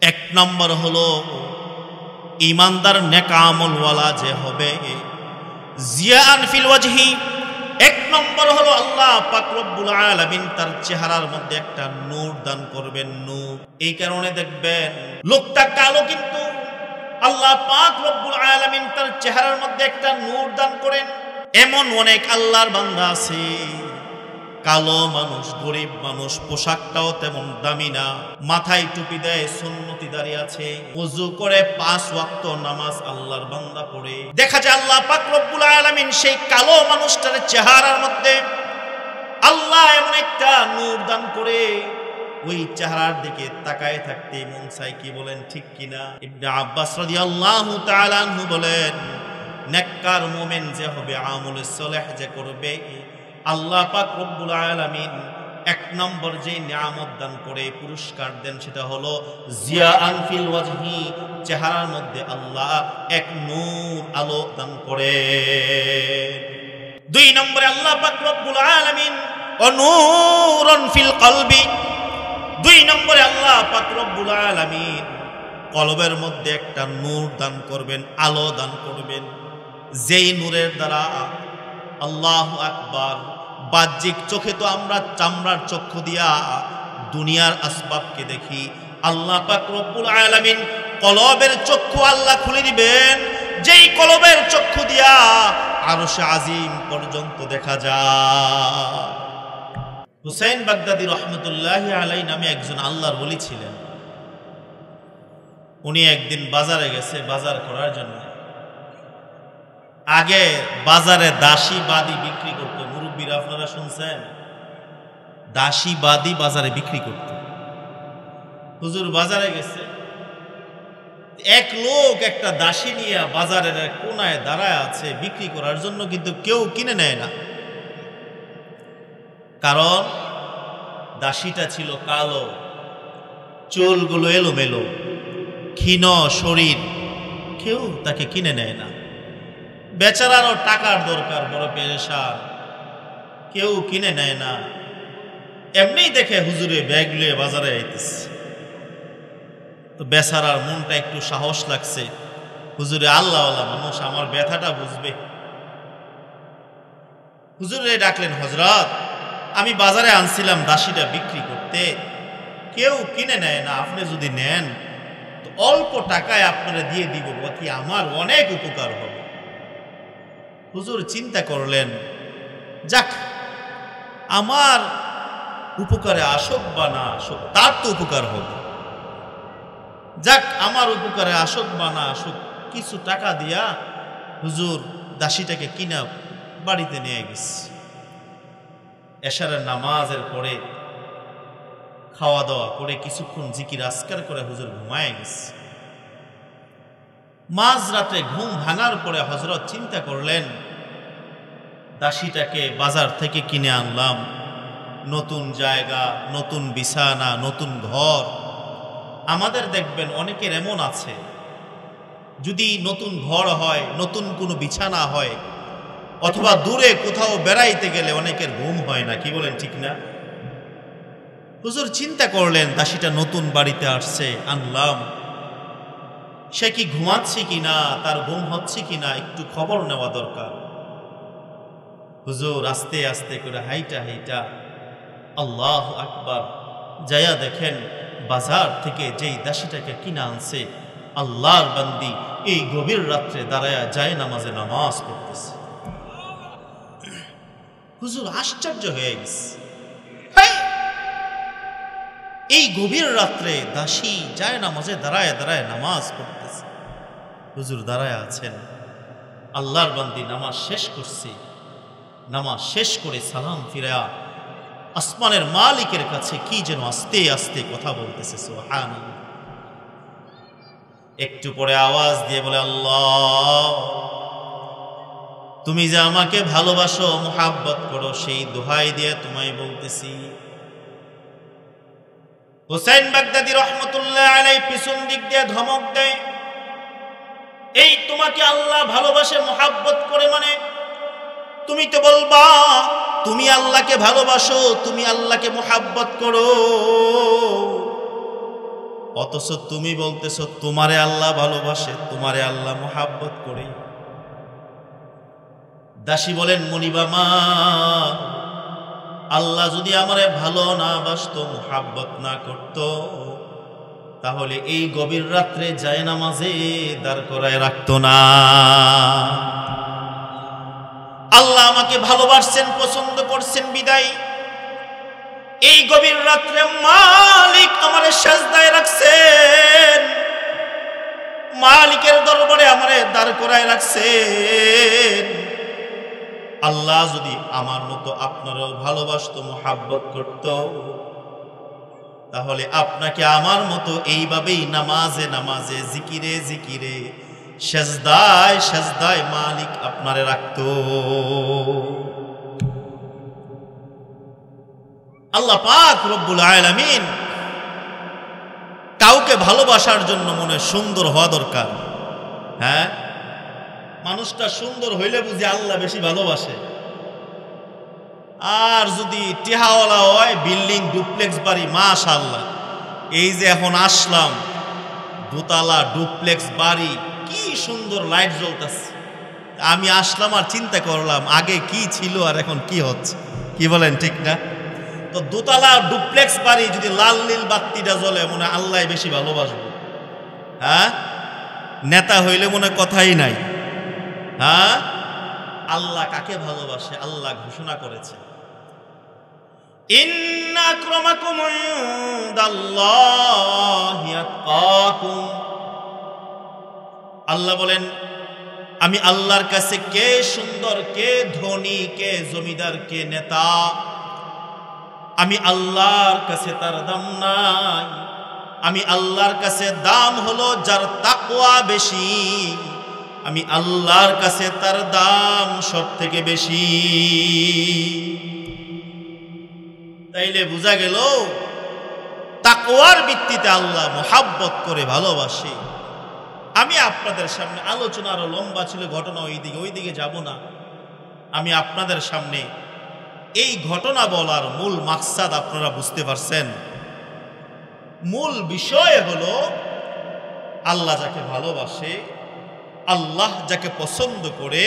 এক নম্বর হলো ইমানদার নেক আমলওয়ালা যে হবে, জিয়ান ফিল ওয়াজহি। এক নম্বর হলো আল্লাহ পাক রব্বুল আলামিন তার চেহারার মধ্যে একটা নূর দান করবেন, নূর। এই কারণে দেখবেন লোকটা কালো, কিন্তু আল্লাহ পাক রব্বুল আলামিন তার চেহারার মধ্যে একটা নূর দান করেন। এমন অনেক আল্লাহর বান্দা আছে, কালো মানুষ, গরিব মানুষ, পোশাকটাও তেমন দামি না, মাথায় টুপি দেয়, সুন্নতি দাঁড়িয়ে আছে, ওযু করে 5 ওয়াক্ত নামাজ আল্লাহর বান্দা পড়ে। দেখা যায় আল্লাহ পাক রব্বুল আলামিন সেই কালো মানুষটার চেহারার মধ্যে আল্লাহ এমন একটা নূর দান করে, ওই চেহারার দিকে তাকায় থাকতে মন চায়। কি বলেন, ঠিক কিনা? ইবনে আব্বাস রাদিয়াল্লাহু তাআলা আনহু বলেন, নেককার মুমিন যে হবে, আমলে সালেহ যে করবে, আল্লাহ পাক রব্বুল আলামিন এক নম্বর যে নিয়ামত দান করে, পুরস্কার দেন, সেটা হলো জিয়াআন ফিল ওয়াজহি, চেহারার মধ্যে আল্লাহ এক নূর, আলো দান করে। 2 নম্বরে আল্লাহ পাক রব্বুল আলামিন নূরুন ফিল কলবি, 2 নম্বরে আল্লাহ পাক রব্বুল আলামিন কলবের মধ্যে একটা নূর দান করবেন, আলো দান করবেন, যেই নূরের দ্বারা আল্লাহু আকবার, বাহ্যিক চোখে তো আমরা চামড়ার চক্ষু দিয়া দুনিয়ার আসবাবকে দেখি, আল্লাহ পাক রব্বুল আলামিন কলবের চক্ষু আল্লাহ খুলে দিবেন, যেই কলবের চক্ষু দিয়া আরশে আজিম পর্যন্ত দেখা যায়। হুসাইন বাগদাদি রহমতুল্লাহি আলাইহি নামে একজন আল্লাহর ওলি ছিলেন। উনি একদিন বাজারে গেছে বাজার করার জন্য। আগে বাজারে দাসী বাদী বিক্রি করত, মুরব্বীরা আপনারা শুনছেন, দাসী বাদী বাজারে বিক্রি করত। হুজুর বাজারে গেছে, এক লোক একটা দাসী নিয়ে বাজারের কোনায় দাঁড়ায় আছে বিক্রি করার জন্য, কিন্তু কেউ কিনে নেয় না। কারণ দাসীটা ছিল কালো, চুলগুলো এলোমেলো, ক্ষীণ শরীর, কেউ তাকে কিনে নেয় না। বেচারারও টাকার দরকার, বড় পেরেশান, কেউ কিনে নেয় না। এমনি দেখে হুজুরে ব্যাগ লিয়ে বাজারে আইতেছে, তো বেচারার মনটা একটু সাহস লাগছে, হুজুরে আল্লাহওয়ালা মানুষ, আমার ব্যথাটা বুঝবে। হুজুরে ডাকলেন, হযরত, আমি বাজারে আনছিলাম দাসীটা বিক্রি করতে, কেউ কিনে নেয় না, আপনি যদি নেন তো অল্প টাকায় আপনারা দিয়ে দিব, বাকি আমার অনেক উপকার হবে। হুজুর চিন্তা করলেন, যাক, আমার উপকারে আসুক বা না আসুক, তার তো উপকার হবে, যাক, আমার উপকারে আসুক বা না আসুক, কিছু টাকা দিয়া হুজুর দাসীটাকে কিনা বাড়িতে নিয়ে গেছে। এশারের নামাজের পরে খাওয়া দাওয়া করে কিছুক্ষণ জিকির আজকার করে হুজুর ঘুমায় গেছে। মাঝরাতে ঘুম ভাঙার পরে হযরত চিন্তা করলেন, দাসীটাকে বাজার থেকে কিনে আনলাম, নতুন জায়গা, নতুন বিছানা, নতুন ঘর। আমাদের দেখবেন অনেকের এমন আছে, যদি নতুন ঘর হয়, নতুন কোনো বিছানা হয়, অথবা দূরে কোথাও বেড়াইতে গেলে অনেকের ঘুম হয় না। কি বলেন, ঠিক না? হুজুর চিন্তা করলেন, দাসীটা নতুন বাড়িতে আসছে, আনলাম, সে কি ঘুমাচ্ছে কিনা, তার ঘুম হচ্ছে কিনা, একটু খবর নেওয়া দরকার। হুজুর আস্তে আস্তে করে হাইটা হাইটা আল্লাহু আকবার যায়া দেখেন, বাজার থেকে যেই দাসীটাকে কিনা আনছে, আল্লাহর বান্দি এই গভীর রাত্রে দাঁড়ায়া যায় নামাজে নামাজ পড়তেছে। হুজুর আশ্চর্য হয়ে গেছে, এই গভীর রাত্রে দাসী যায় নামাজে দাঁড়ায় দাঁড়ায় নামাজ পড়তেছে। হুজুর দাঁড়ায় আছেন, আল্লাহর বান্দি নামাজ শেষ করছে, নামাজ শেষ করে সালাম ফিরা আসমানের মালিকের কাছে কি যেন আস্তে আস্তে কথা বলতেছে, সুবহানাল্লাহ। একটু পরে আওয়াজ দিয়ে বলে, আল্লাহ, তুমি যে আমাকে ভালোবাসো, মুহাব্বত করো, সেই দোহাই দিয়ে তোমায় বলতেছি। হুসাইন বাগদাদি রহমতুল্লাহ আলাইহি পিছন দিক দিয়ে ধমক দেয়, এই তোমাকে আল্লাহ ভালোবাসে, মুহাব্বত করে, মানে তুমি তো বলবা তুমি আল্লাহকে ভালোবাসো, তুমি আল্লাহকে মুহাব্বত করো, অথচ তুমি বলতেছো তোমারে আল্লাহ ভালোবাসে, তোমারে আল্লাহ মোহাব্বত করে। দাসী বলেন, মনিবা মা, আল্লাহ যদি আমারে ভালো না বাসতো, মোহাব্বত না করত, তাহলে এই গভীর রাত্রে জায়নামাজে দাঁড় করায় রাখতো না। আল্লাহ আমাকে ভালোবাসছেন, পছন্দ করছেন বিদায় এই গভীর রাত্রে মালিক আমারে সেজদায় রাখছেন, মালিকের দরবারে আমারে দাঁড় করায় রাখছেন। আল্লাহ যদি আমার মতো আপনারও ভালোবাসতো, মোহাব্বত করত, তাহলে আপনাকে আমার মতো এইভাবেই নামাজে নামাজে, জিকিরে জিকিরে, সেজদায় সেজদায় মালিক আপনারে রাখতো। আল্লাহ পাক রব্বুল আলামিন কাউকে ভালোবাসার জন্য মনে সুন্দর হওয়া দরকার। হ্যাঁ, মানুষটা সুন্দর হইলে বুঝি আল্লাহ বেশি ভালোবাসে। আর যদি টেহাওয়ালা হয়, বিল্ডিং ডুপ্লেক্স বাড়ি, মাশাআল্লাহ, এই যে এখন আসলাম, দোতলা ডুপ্লেক্স বাড়ি, কি সুন্দর লাইট জ্বলতেছে। আমি আসলাম আর চিন্তা করলাম আগে কি ছিল আর এখন কি হচ্ছে। কি বলেন, ঠিক না? তো দোতলা ডুপ্লেক্স বাড়ি যদি লাল নীল বাত্তিটা জ্বলে, মনে আল্লাহ বেশি ভালোবাসবো। হ্যাঁ, নেতা হইলে মনে কথাই নাই। হ্যাঁ, আল্লাহ কাকে ভালোবাসে আল্লাহ ঘোষণা করেছে, ইন্না আক্রামাকুম ইনদাল্লাহি আতকাকুম। আল্লাহ বলেন, আমি আল্লাহর কাছে কে সুন্দর, কে ধনী, কে জমিদার, কে নেতা, আমি আল্লাহর কাছে তার দাম নাই। আমি আল্লাহর কাছে দাম হলো যার তাকওয়া বেশি, আমি আল্লাহর কাছে তার দাম সব থেকে বেশি। তাইলে বোঝা গেল তাকওয়ার ভিত্তিতে আল্লাহ মোহাব্বত করে ভালোবাসে। আমি আপনাদের সামনে, আলোচনা আরো লম্বা ছিল, ঘটনা ওইদিকে যাব না। আমি আপনাদের সামনে এই ঘটনা বলার মূল মাকসাদ আপনারা বুঝতে পারছেন। মূল বিষয় হলো আল্লাহ যাকে ভালোবাসে, আল্লাহ যাকে পছন্দ করে,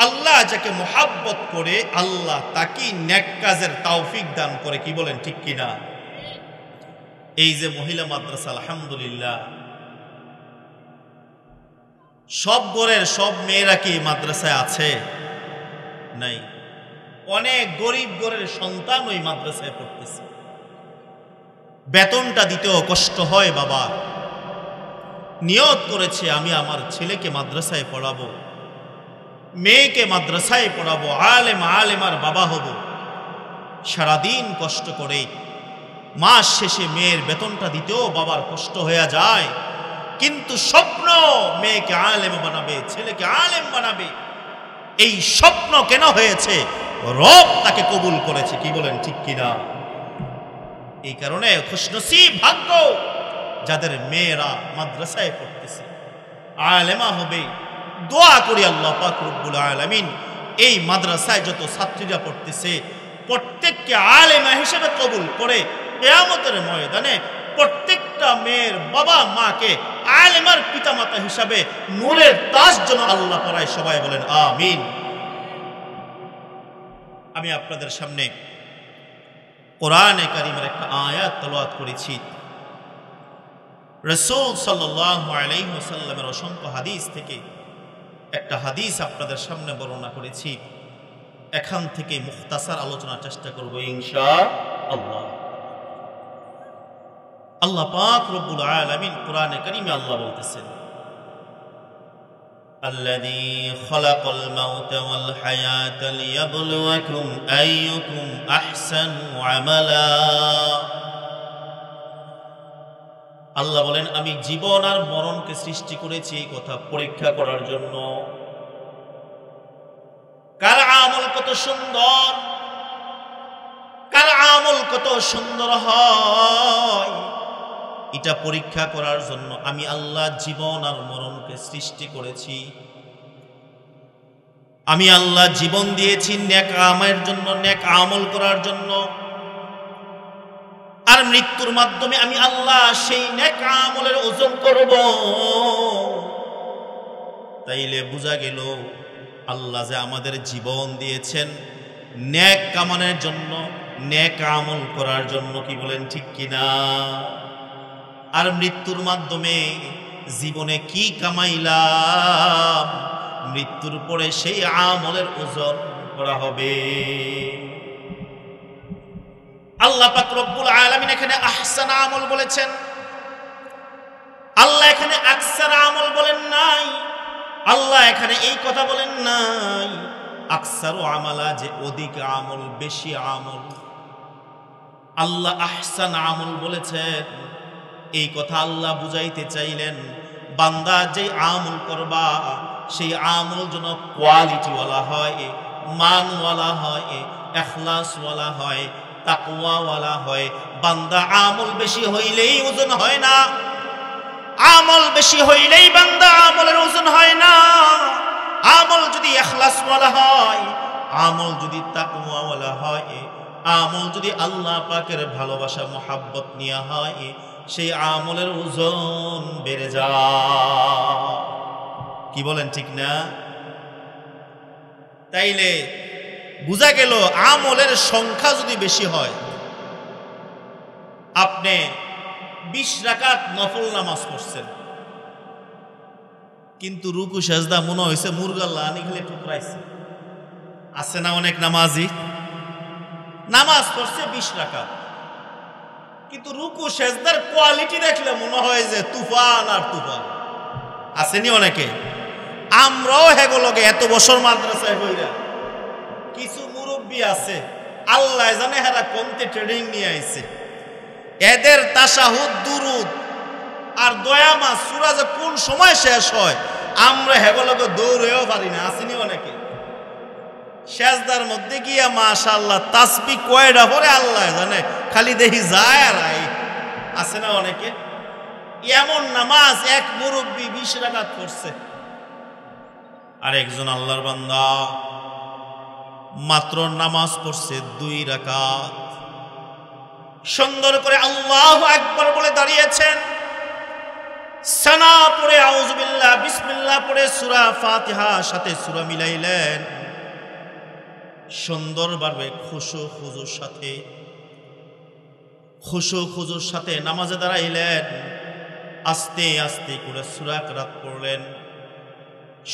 আল্লাহ যাকে মোহাব্বত করে, আল্লাহ তাকে নেক কাজের তৌফিক দান করে। কি বলেন, ঠিক কিনা? এই যে মহিলা মাদ্রাসা, আলহামদুলিল্লাহ, সব ঘরের সব মেয়েরা কি মাদ্রাসায় আছে? নাই। অনেক গরিব ঘরের সন্তান ওই মাদ্রাসায় পড়তেছে। বেতনটা দিতেও কষ্ট হয়। বাবা নিয়ত করেছে আমি আমার ছেলেকে মাদ্রাসায় পড়াবো, মেয়েকে মাদ্রাসায় পড়াবো, আলেমার বাবা হব। সারাদিন কষ্ট করে মাস শেষে মেয়ের বেতনটা দিতেও বাবার কষ্ট হয়ে যায়, কিন্তু স্বপ্ন মেয়েকে আলেম বানাবে, ছেলেকে আলেম বানাবে। এই স্বপ্ন কেন হয়েছে? রব তাকে কবুল করেছে। কি বলেন, ঠিক কিনা? এই কারণে খুশনসিব ভাগ্য যাদের মেয়েরা মাদ্রাসায় পড়তেছে, আলেমা হবে। দোয়া করি আল্লাহ পাক রব্বুল আলামিন এই মাদ্রাসায় যত ছাত্রীরা পড়তেছে প্রত্যেককে আলেমা হিসেবে কবুল করে কিয়ামতের ময়দানে প্রত্যেকটা মেয়ের বাবা মাকে আলেমার পিতামাতা হিসাবে নূরের তাজ যেন আল্লাহ পরায়। সবাই বলেন আমিন। আমি আপনাদের সামনে কোরআনে কারীমের একটা আয়াত তেলাওয়াত করেছি। রাসূল সাল্লাল্লাহু আলাইহি ওয়াসাল্লামের অসংখ্য হাদিস থেকে একটা হাদিস আপনাদের সামনে বর্ণনা করেছি। এখান থেকে মুখতাসার আলোচনার চেষ্টা করব ইনশাআল্লাহ। আল্লাহ পাক রব্বুল আলামিন কোরআনে কারীমে আল্লাহ বলতেছেন, الذي خلق الموت والحياة ليبلوكم أيكم أحسن عملا। আল্লাহ বলেন, আমি জীবন আর মরণকে সৃষ্টি করেছি এই কথা পরীক্ষা করার জন্য। কার আমল কত সুন্দর, কার আমল কত সুন্দর হয়, এটা পরীক্ষা করার জন্য আমি আল্লাহ জীবন আর মরণকে সৃষ্টি করেছি। আমি আল্লাহ জীবন দিয়েছি নেক আমলের জন্য, নেক আমল করার জন্য, আর মৃত্যুর মাধ্যমে আমি আল্লাহ সেই নেক আমলের ওজন করব। তাইলে বোঝা গেল আল্লাহ যে আমাদের জীবন দিয়েছেন নেক কামানোর জন্য, নেক আমল করার জন্য, কি বলেন ঠিক কিনা? আর মৃত্যুর মাধ্যমে জীবনে কি কামাইলাম, মৃত্যুর পরে সেই আমলের ওজন করা হবে। আল্লাহ পাক রব্বুল আলামিন এখানে আহসান আমল বলেছেন, আল্লাহ এখানে আকসার আমল বলেন নাই, আল্লাহ এখানে এই কথা বলেন নাই আকসারু আমালা, যে অধিক আমল, বেশি আমল। আল্লাহ আহসান আমল বলেছেন। এই কথা আল্লাহ বুঝাইতে চাইলেন বান্দা যে আমল করবা সেই আমল যেন কোয়ালিটিওয়ালা হয়, মানওয়ালা হয়, ইখলাসওয়ালা হয়, তাকওয়াওয়ালা হয়। বান্দা আমল বেশি হইলেই ওজন হয় না, আমল বেশি হইলেই বান্দা আমলের ওজন হয় না। আমল যদি ইখলাসওয়ালা হয়, আমল যদি তাকওয়াওয়ালা হয়, আমল যদি আল্লাহ পাকের ভালোবাসা মোহাব্বত নিয়ে হয়, সেই আমলের ওজন বেড়ে যায়। কি বলেন ঠিক না? তাইলে বুঝা গেল আমলের সংখ্যা যদি বেশি হয়, আপনি 20 রাকাত নফল নামাজ পড়ছেন, কিন্তু রুকু সেজদা মনে হয়েছে মুরগাল্লা আনি খেলে টুকরাইছে। আছে না অনেক নামাজি নামাজ পড়ছে 20 রাকাত, কিন্তু রুকু সেজদার কোয়ালিটি দেখলে মনে হয় যে তুফান আর তুফান। আসেনি অনেকে? আমরাও হেগোলগে এত বছর মাদ্রাসায় হইরা, কিছু মুরব্বী আছে আল্লাহ জানে হেরা কোনতে ট্রেনিং নিয়ে আইছে, এদের তাশাহুদ দুরুদ আর দয়ামা সূরা যে কোন সময় শেষ হয় আমরা হেগোলগে দৌড়েও পারি না। আসেনি অনেকে? সেজদার মধ্যে গিয়া মাশাআল্লাহ তাসবিহ কয়টা পড়ে আল্লাহ জানে, খালি দেখি যায় আর আই। আছে না অনেকে? এমন নামাজ এক মুরব্বী 20 রাকাত পড়ছে, আর একজন আল্লাহর বান্দা মাত্র নামাজ পড়ছে 2 রাকাত। সুন্দর করে আল্লাহু আকবার বলে দাঁড়িয়েছেন, সানা পড়ে আউযু বিল্লাহ বিসমিল্লাহ পড়ে সূরা ফাতিহা সাথে সূরা মিলাইলেন, সুন্দরভাবে খুশু খুজুর সাথে নামাজে দাঁড়াইলেন, আস্তে আস্তে করে সূরা কিরাত পড়লেন,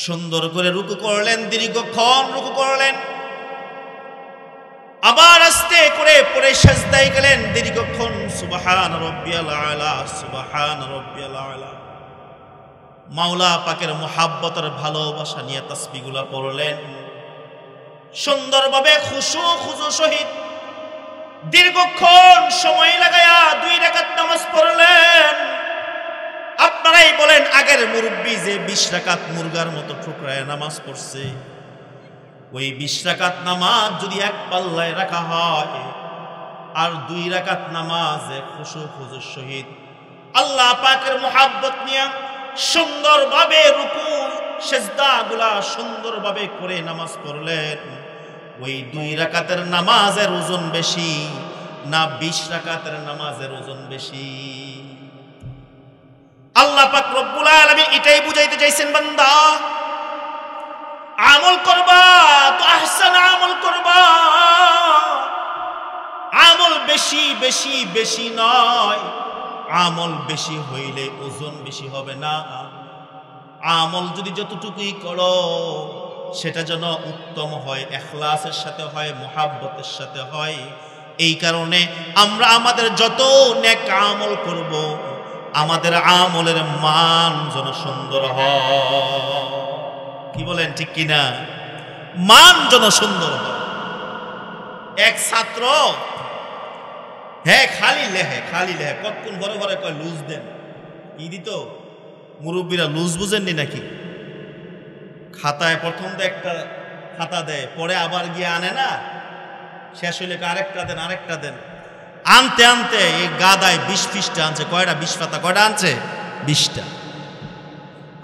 সুন্দর করে রুকু করলেন, দীর্ঘক্ষণ রুকু করলেন, আবার আস্তে করে পড়ে সিজদায় গেলেন দীর্ঘক্ষণ। সুবহান রাব্বিয়াল আলা, সুবহান রাব্বিয়াল আলা। মাওলা পাকের মুহাব্বতের ভালোবাসা নিয়ে তাসবিহগুলো পড়লেন, সুন্দরভাবে খুশু সহিত দীর্ঘক্ষণ সময় লাগায়া 2 রাকাত নামাজ পড়লেন। আপনারাই বলেন আগের মুরব্বী যে 20 রাকাত মুরগার মতো ঠুকরায় নামাজ পড়ছে, ওই 20 রাকাত নামাজ যদি এক পাল্লায় রাখা হয় আর 2 রাকাত নামাজে খুশু খুজুর সহিত আল্লাহ পাকের মুহাব্বত নিয়ে সুন্দরভাবে রুকু সিজদাগুলা সুন্দরভাবে করে নামাজ পড়লেন, ওই 2 রাকাতের নামাজের ওজন বেশি না 20 রাকাতের নামাজের ওজন বেশি? আল্লাহ পাক রব্বুল আলামিন এটাই বুঝাইতে চাইছেন, বান্দা আমল করবা তো আহসান আমল করবা, আমল বেশি বেশি বেশি নয়, আমল বেশি হইলে ওজন বেশি হবে না। আমল যদি যতটুকুই করো সেটা যেন উত্তম হয়, ইখলাসের সাথে হয়, মুহাব্বতের সাথে হয়। এই কারণে আমরা আমাদের যত নেক আমল করব, আমাদের আমলের মান যেন সুন্দর হয়। কি বলেন ঠিক কিনা? মান যেন সুন্দর হয়। এক ছাত্র খালি লেহে কতক্ষণ ঘরে ঘরে কয় লুজ দেন, কি দিত? মুরব্বীরা লুজ বুঝেননি নাকি? খাতায় প্রথম তো একটা খাতা দেয়, পরে আবার গিয়ে আনে না, শেষ হইলে আরেকটা দেন, আনতে আনতে এই গাদায় 20 পৃষ্ঠা আনছে। কয়টা? 20 পাতা। কয়টা আনছে? 20টা।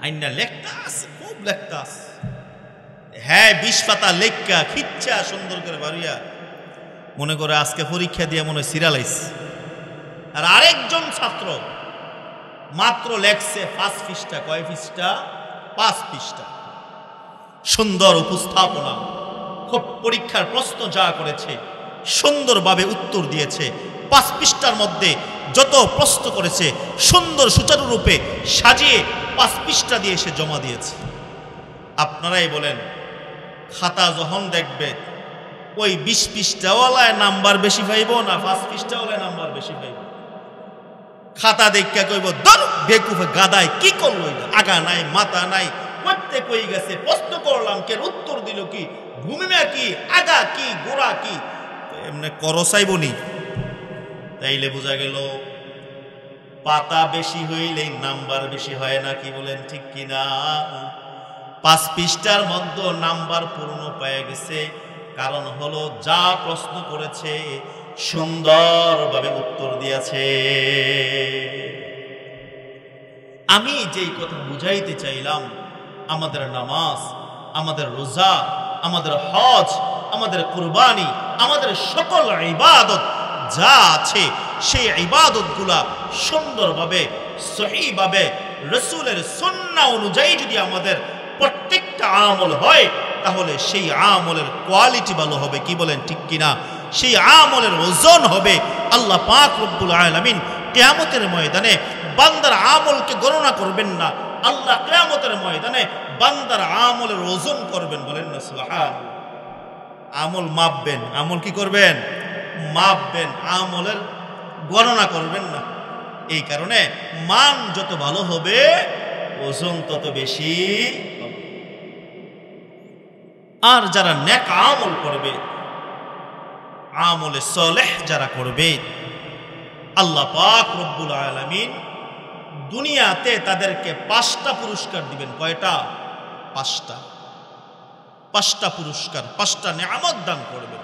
আইনা লেখতা আছে, খুব লেখতা আছে। 20 পাতা লেখা খিচ্ছা সুন্দর করে বাড়িয়া মনে করে আজকে পরীক্ষা দিয়ে মনে হয় সিরালাইস। আর আরেকজন ছাত্র মাত্র লেখছে 5 পৃষ্ঠা। কয় পৃষ্ঠা? 5 পৃষ্ঠা। সুন্দর উপস্থাপনা, খুব পরীক্ষার প্রশ্ন যা করেছে সুন্দরভাবে উত্তর দিয়েছে। 5 পৃষ্ঠার মধ্যে যত প্রশ্ন করেছে সুন্দর সুচারুরূপে সাজিয়ে 5 পৃষ্ঠা দিয়ে সে জমা দিয়েছে। আপনারাই বলেন, খাতা যখন দেখবে ওই 20 পৃষ্ঠাওয়ালায় নাম্বার বেশি পাইব না 5 পৃষ্ঠাওয়ালায় নাম্বার বেশি পাইব? খাতা দেখা কইব, দর বেকুফে গাদায় কি করলো, আগা নাই মাথা নাই, করতে কই গেছে, প্রশ্ন করলাম কে, উত্তর দিল কি, ভূমিমা কি, আগা কি, গোড়া কি, এমনি করসাইবনি। তাইলে বোঝা গেল পাতা বেশি হইলেই নাম্বার বেশি হয় না। কি বলেন ঠিক কিনা? 5 পৃষ্ঠার মধ্যে নাম্বার পূর্ণ পেয়ে গেছে, কারণ হলো যা প্রশ্ন করেছে সুন্দরভাবে উত্তর দিয়েছে। আমি যেই কথা বুঝাইতে চাইলাম, আমাদের নামাজ, আমাদের রোজা, আমাদের হজ, আমাদের কুরবানি, আমাদের সকল ইবাদত যা আছে সেই ইবাদতগুলা সুন্দরভাবে সহিভাবে রাসূলের সুন্নাহ অনুযায়ী যদি আমাদের প্রত্যেকটা আমল হয়, তাহলে সেই আমলের কোয়ালিটি ভালো হবে। কি বলেন ঠিক কিনা? সেই আমলের ওজন হবে। আল্লাহ পাক রব্বুল আলামিন কিয়ামতের ময়দানে বান্দার আমলকে গণনা করবেন না, আল্লাহ কিয়ামতের ময়দানে বান্দার আমলের ওজন করবেন। বলেন না সুবহানাল্লাহ। আমল মাপবেন। আমল কি করবেন? মাপবেন, আমলের গণনা করবেন না। এই কারণে মান যত ভালো হবে ওজন তত বেশি। আর যারা নেক আমল করবে, আমলে সালেহ যারা করবে, আল্লাহ পাক রব্বুল আলামিন দুনিয়াতে তাদেরকে 5টা পুরস্কার দিবেন। কয়টা? 5টা। 5টা পুরস্কার, 5টা নিয়ামত দান করবেন।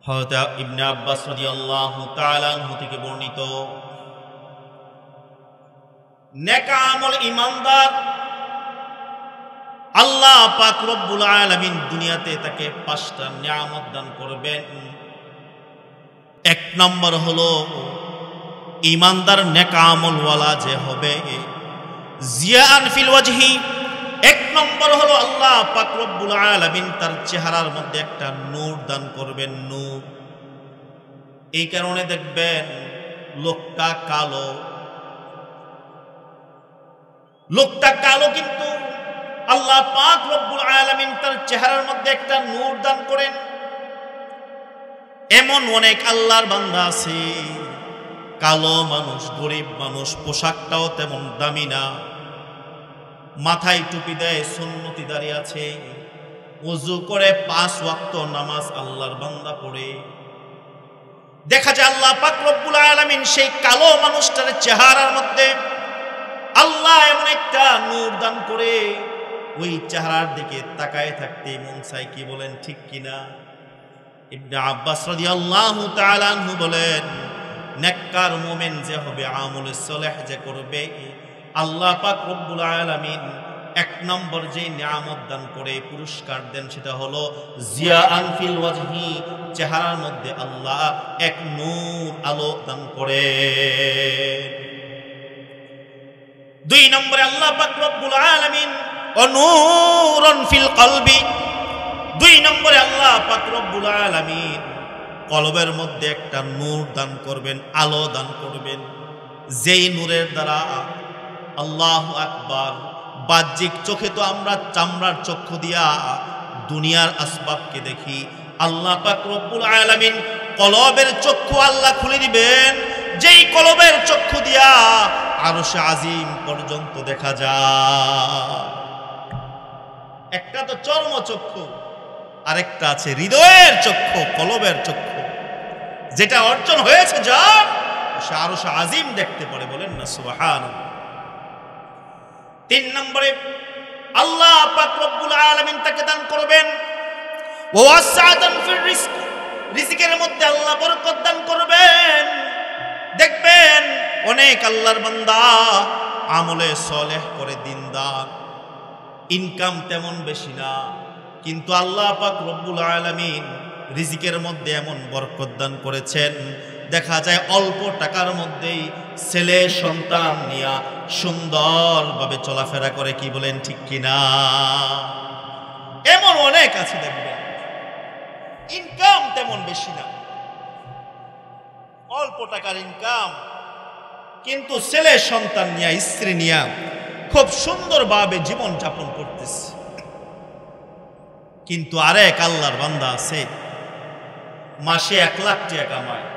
হযরত ইবনে আব্বাস রাদিয়াল্লাহু তাআলা আনহু থেকে বর্ণিত, নেক আমল ঈমানদার আল্লাহ পাক রব্বুল আলামিন দুনিয়াতে তাকে 5টা নিয়ামত দান করবেন। 1 নম্বর হলো ঈমানদার নেক আমলওয়ালা যে হবে, জিয়ান ফিল ওয়াজহি। 1 নম্বর হলো আল্লাহ পাক রব্বুল আলামিন তার চেহারার মধ্যে একটা নূর দান করবেন, নূর। এই কারণে দেখবেন লোকটা কালো, কিন্তু আল্লাহ পাক রব্বুল আলামিন তার চেহারার মধ্যে একটা নূর দান করেন। এমন অনেক আল্লাহর বান্দা আছে, কালো মানুষ, গরিব মানুষ, পোশাকটাও তেমন দামি না, মাথায় টুপি দেয়, সুন্নতি দাঁড়িয়ে আছে, ওযু করে 5 ওয়াক্ত নামাজ আল্লাহর বান্দা পড়ে। দেখা যায় আল্লাহ পাক রব্বুল আলামিন সেই কালো মানুষটার চেহারার মধ্যে আল্লাহ এমন একটা নূর দান করে, ওই চেহারার দিকে তাকায় থাকতে মন চায়। কি বলেন ঠিক কিনা? ইবনে আব্বাস রাদিয়াল্লাহু তাআলা আনহু বলেন, নেককার মুমিন যে হবে, আমলে সালেহ যে করবে, আল্লাহ পাক রব্বুল আলামিন 1 নম্বর যে নিয়ামত দান করে, পুরস্কার দেন, সেটা হলো জিয়াআন ফিল ওয়াজহি, চেহারার মধ্যে আল্লাহ এক নূর, আলো দান করে। 2 নম্বরে আল্লাহ পাক রব্বুল আলামিন নূরুন ফিল কলবি, 2 নম্বরে আল্লাহ পাক রব্বুল আলামিন কলবের মধ্যে একটা নূর দান করবেন, আলো দান করবেন, যেই নূরের দ্বারা আল্লাহু আকবার, বাহ্যিক চোখে তো আমরা চামড়ার চক্ষু দিয়া দুনিয়ার আসবাবকে দেখি, আল্লাহ পাক রব্বুল আলামিন কলবের চক্ষু আল্লাহ খুলে দিবেন, যেই কলবের চক্ষু দিয়া আরশে আজিম পর্যন্ত দেখা যায়। একটা তো চর্মচক্ষু, আরেকটা আছে হৃদয়ের চক্ষু, কলবের চক্ষু, যেটা অর্জন হয়েছে যার, সে আরশে আজিম দেখতে পারে। বলেন না সুবহানাল্লাহ। 3 নম্বরে আল্লাহ পাক রব্বুল আলামিন তাকে দান করবেন ওয়াসাতান ফির রিজক, রিজিকের মধ্যে আল্লাহ বরকত দান করবেন। দেখবেন অনেক আল্লাহর বান্দা আমলে সালেহ করে, দিনদার, ইনকাম তেমন বেশি না, কিন্তু আল্লাহ পাক রব্বুল আলামিন রিজিকের মধ্যে এমন বরকত দান করেছেন, দেখা যায় অল্প টাকার মধ্যেই ছেলে সন্তান নিয়ে সুন্দরভাবে চলাফেরা করে। কি বলেন ঠিক কিনা? এমন অনেক আছে, দেখবেন ইনকাম তেমন বেশি না, অল্প টাকার ইনকাম, কিন্তু ছেলে সন্তান নিয়ে স্ত্রী নিয়ে খুব সুন্দরভাবে জীবন যাপন করতেছে। কিন্তু আরেক আল্লাহর বান্দা আছে, মাসে 1 লাখ টাকা কামায়,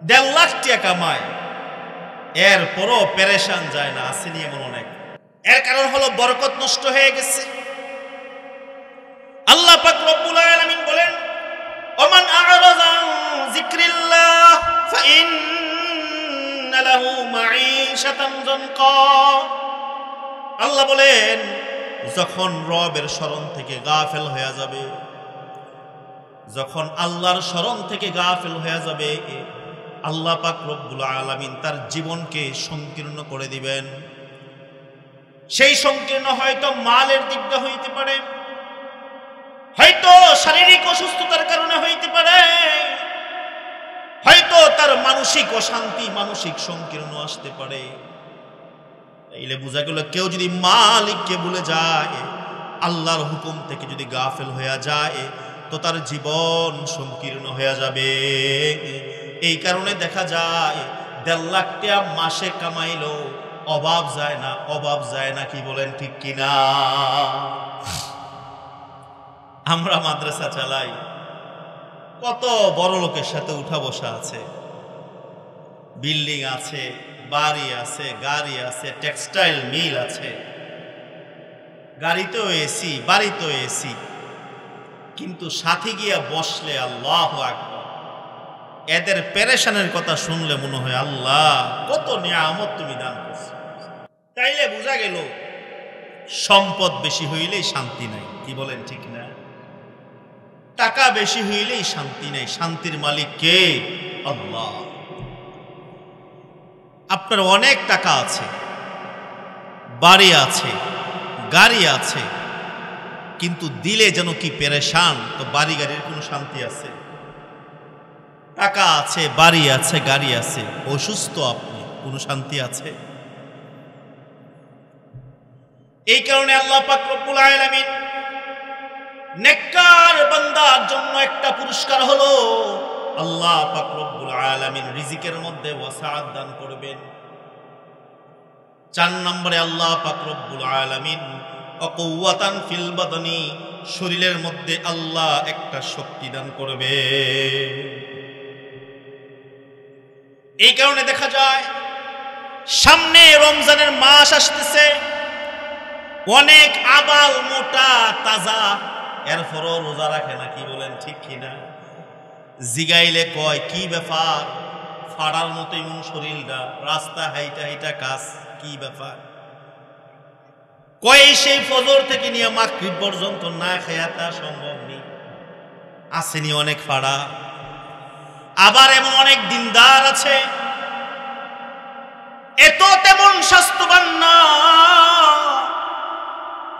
1.5 লাখ টাকা কামায়, এরপরও পেরেশান যায় না। আসেনি এমন অনেক। এর কারণ হলো বরকত নষ্ট হয়ে গেছে। আল্লাহ পাক রব্বুল আলামিন বলেন, ওমান আ'রাযা আন যিকরিল্লাহ ফাইন্না লাহু মাঈশাতান যানকা। আল্লাহ বলেন, যখন রবের স্মরণ থেকে গাফেল হয়ে যাবে, যখন আল্লাহর স্মরণ থেকে গাফেল হয়ে যাবে, আল্লাহ পাক রব্বুল আলামিন তার জীবনকে সংকীর্ণ করে দিবেন। সেই সংকীর্ণ হয়তো মালের দিক দিয়ে হইতে পারে, হয়তো শারীরিক অসুস্থতার কারণে হইতে পারে, হয়তো তার মানসিক অশান্তি, মানসিক সংকীর্ণ আসতে পারে। তাইলে বোঝা গেল, কেউ যদি মালিককে ভুলে যায়, আল্লাহর হুকুম থেকে যদি গাফেল হয়ে যায়, তো তার জীবন সংকীর্ণ হয়ে যাবে। এই কারণে দেখা যায় 1.5 লাখ টাকা মাসে কামাইলো অভাব যায় না, অভাব যায় না। কি বলেন ঠিক কিনা? আমরা মাদ্রাসা চালাই, কত বড় লোকের সাথে উঠা বসা আছে, বিল্ডিং আছে, বাড়ি আছে, গাড়ি আছে, টেক্সটাইল মিল আছে, গাড়িতেও এসি, বাড়িতেও এসি, কিন্তু সাথে গিয়া বসলে আল্লাহু আকবার, এদের পেরেশানের কথা শুনলে মনে হয় আল্লাহ কত নিয়ামত তুমি দান করছো। তাইলে বোঝা গেল, সম্পদ বেশি হইলেই শান্তি নাই। কি বলেন ঠিক না? টাকা বেশি হইলেই শান্তি নাই। শান্তির মালিক কে? আল্লাহ। আপনার অনেক টাকা আছে, বাড়ি আছে, গাড়ি আছে, কিন্তু দিলে যেন কি পেরেশান, তো বাড়ি গাড়ির কোনো শান্তি আছে? টাকা আছে, বাড়ি আছে, গাড়ি আছে, অসুস্থ আপনি, কোনো শান্তি আছে? এই কারণে আল্লাহ পাক রব্বুল আলামিন নেককার বান্দার জন্য একটা পুরস্কার হলো, আল্লাহ পাক রব্বুল আলামিন রিজিকের মধ্যে ওয়াসাআত দান করবেন। 4 নম্বরে আল্লাহ পাক রব্বুল আলামিন অকুওয়াতান ফিল বাদনি, শরীরের মধ্যে আল্লাহ একটা শক্তি দান করবে। এই কারণে দেখা যায় সামনে রমজানের মাস আসতেছে, অনেক আবাল মোটা তাজা, এরপরও রোজা রাখে না। কি বলেন ঠিক কিনা? জিগাইলে কয় কি ব্যাপার, ফাড়ার মতো এমন শরীরটা, রাস্তা হাইটা হাইটা কাজ, কি ব্যাপার? কয় সেই ফজর থেকে নিয়ে মাগরিব পর্যন্ত না খেয়া তা সম্ভব নেই। আসেনি অনেক ফাড়া। আবার এমন অনেক দিনদার আছে, এত তেমন স্বাস্থ্যবান না,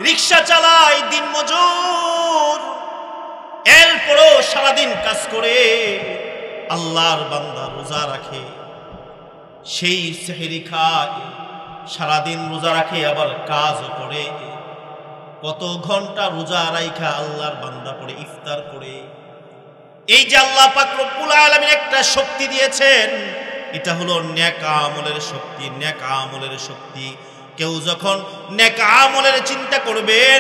রিক্সা চালায়, দিন মজুর, এরপরও সারাদিন কাজ করে আল্লাহর বান্দা রোজা রাখে, সেই সেহরি খায়, সারাদিন রোজা রাখে, আবার কাজও করে। কত ঘন্টা রোজা রাইখা আল্লাহর বান্দা পড়ে ইফতার করে। এই যে আল্লাহ পাক রব্বুল আলামিন একটা শক্তি দিয়েছেন, এটা হলো নেক আমলের শক্তি। নেক আমলের শক্তি। কেউ যখন নেক আমলের চিন্তা করবেন,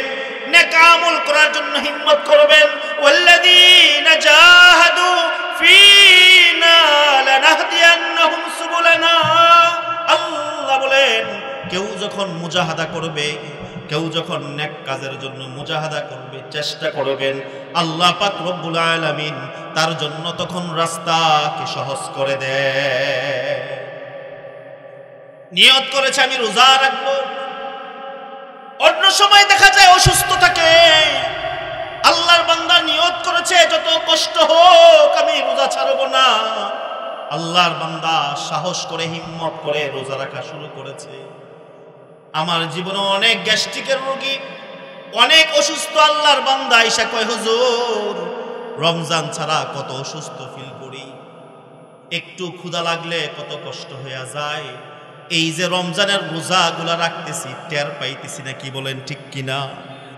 নেক আমল করার জন্য হিম্মত করবেন, ওয়াল্লাযীনা জাহাদু ফীনা লানাহদিয়ান্নাহুম সুবুলানা, আল্লাহ বলেন, কেউ যখন মুজাহাদা করবে, কেউ যখন নেক কাজের জন্য মুজাহাদা করবে, চেষ্টা করবেন, আল্লাহ পাক রব্বুল আলামিন তার জন্য তখন রাস্তাকে সহজ করে দেয়। নিয়ত করেছে আমি রোজা রাখবো, অন্য সময় দেখা যায় অসুস্থ থাকে। আল্লাহর বান্দা নিয়ত করেছে যত কষ্ট হোক আমি রোজা ছাড়বো না। আল্লাহর বান্দা সাহস করে হিম্মত করে রোজা রাখা শুরু করেছে। আমার জীবনে অনেক গ্যাস্ট্রিকের রোগী, অনেক অসুস্থ আল্লাহর বান্দা আয়েশা কয় হুজুর রমজান ছাড়া কত অসুস্থ ফিল করি, একটু ক্ষুধা লাগলে কত কষ্ট হয়ে যায়। এই যে রমজানের রোজাগুলা রাখতেছি টের পাইতেছি না, কি বলেন ঠিক কিনা?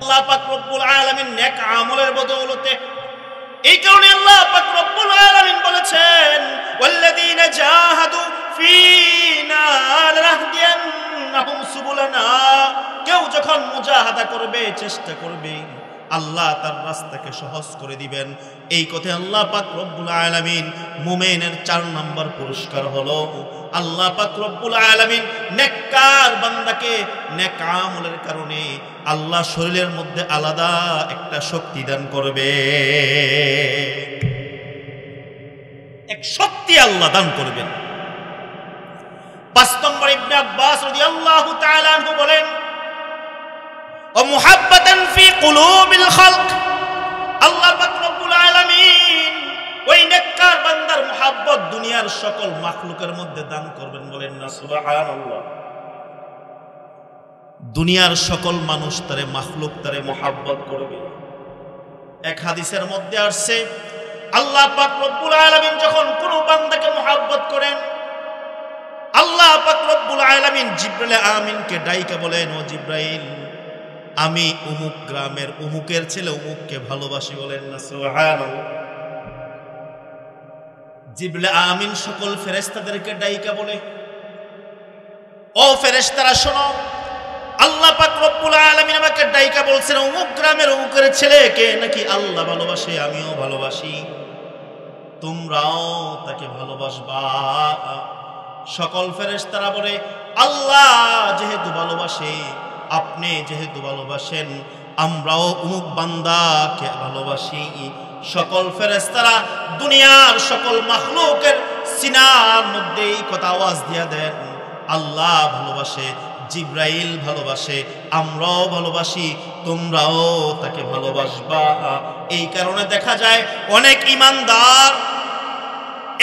আল্লাহ পাক রব্বুল আলামিন নেক আমলের বদৌলতে, এই কারণে আল্লাহ পাক রব্বুল আলামিন বলেছেন ওয়াল্লাযীনা জাহাদু ফীনা লানাহদিয়ান্নাহুম সুবুলানা। কেউ যখন মুজাহাদা করবে, চেষ্টা করবে, আল্লাহ তার রাস্তাকে সহজ করে দিবেন। এই কথা আল্লাহ পাক রব্বুল আলামিন মুমিনের 4 নম্বর পুরস্কার হলো আল্লাহ পাক রব্বুল আলামিন নেককার বান্দাকে নেক আমলের কারণে আল্লাহ শরীরের মধ্যে আলাদা একটা শক্তি দান করবে, এক শক্তি আল্লাহ দান করবেন। 5 নম্বর ইবনে আব্বাস রাদিয়াল্লাহু তাআলা আনহু বলেন ও মুহাব্বাতান ফি কুলুবিল খালক, আল্লাহ পাক রব্বুল আলামিন ওই নেককার বান্দার মুহাব্বত দুনিয়ার সকল মাখলুকের মধ্যে দান করবেন, বলেন না সুবহানাল্লাহ। দুনিয়ার সকল মানুষ তারে মাখলুক তারে মুহাব্বত করবে। এক হাদিসের মধ্যে আসছে আল্লাহ পাক রব্বুল আলামিন যখন কোন বান্দাকে মুহাব্বত করেন, আল্লাহ পাক রব্বুল আলামিন জিবরাইল আমিনকে ডাইকা বলেন ও জিবরাইল, আমি অমুক গ্রামের অমুকের ছেলে অমুককে ভালোবাসি, বলেন না সুবহানাল্লাহ। জিবরাইল আমিন সকল ফেরেশতাদেরকে ডাইকা বলে ও ফেরেশতারা শোনো, আল্লাহ পাক রব্বুল আলামিন আমাকে ডাইকা বলছেন অমুক গ্রামের অমুকের ছেলেকে নাকি আল্লাহ ভালোবাসে, আমিও ভালোবাসি, তোমরাও তাকে ভালোবাসবা। সকল ফেরেশতারা বলে আল্লাহ যেহেতু ভালোবাসে, আপনি যেহেতু ভালোবাসেন, আমরাও অমুক বান্দাকে ভালোবাসি। সকল ফেরেশতারা দুনিয়ার সকল মাখলুকের সিনার মধ্যে এই কথা আওয়াজ দিয়া দেন, আল্লাহ ভালোবাসে, জিবরাইল ভালোবাসে, আমরাও ভালোবাসি, তোমরাও তাকে ভালোবাসবা। এই কারণে দেখা যায় অনেক ঈমানদার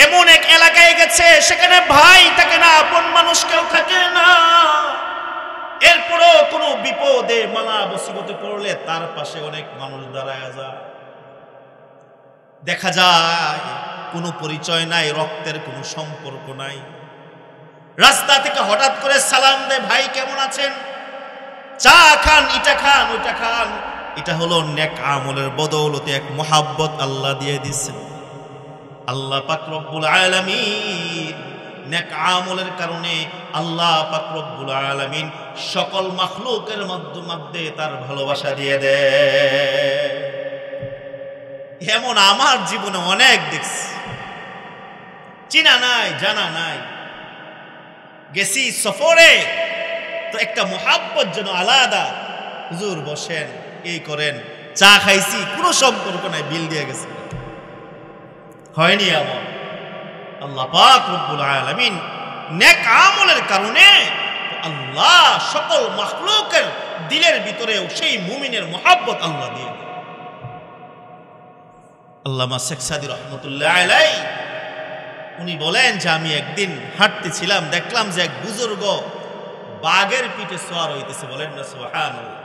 এমন এক এলাকায় গেছে সেখানে ভাই থাকে না, আপন মানুষ কেউ থাকে না, এরপরও কোনো বিপদে মালা মুসিবতে পড়লে তার পাশে অনেক মানুষ দাঁড়ায় যায়। দেখা যায় কোনো পরিচয় নাই, রক্তের কোনো সম্পর্ক নাই, রাস্তা থেকে হঠাৎ করে সালাম দেয়, ভাই কেমন আছেন, চা খান, এটা খান, ওইটা খান। এটা হলো নেক আমলের বদৌলতে এক মুহাব্বত আল্লাহ দিয়ে দিচ্ছেন। আল্লাহ পাক রব্বুল আলামিন নেক আমলের কারণে আল্লাহ পাক রব্বুল আলামিন সকল মাখলুকের মধ্যে তার ভালোবাসা দিয়ে দেয়। এমন আমার জীবনে অনেক দেখছি, চিনা নাই জানা নাই, গেছি সফরে তো একটা মুহাব্বত যেন আলাদা, হুজুর বসেন, এই করেন, চা খাইছি, কোনো সম্পর্ক নাই, বিল দিয়ে গেছে, হয়নি এমন। আল্লাহ পাক রব্বুল আলামিন নেক আমলের কারণে আল্লাহ সকল মাখলুকের দিলের ভিতরে সেই মুমিনের মুহাব্বত আল্লাহ দিয়ে দেন। আল্লামা শেখ সাদী রহমতুল্লাহ আলাইহি উনি বলেন যে আমি একদিন হাঁটতেছিলাম, দেখলাম যে এক বুজুর্গ বাঘের পিঠে সওয়ার হইতেছে, বলেন না সুবহানাল্লাহ।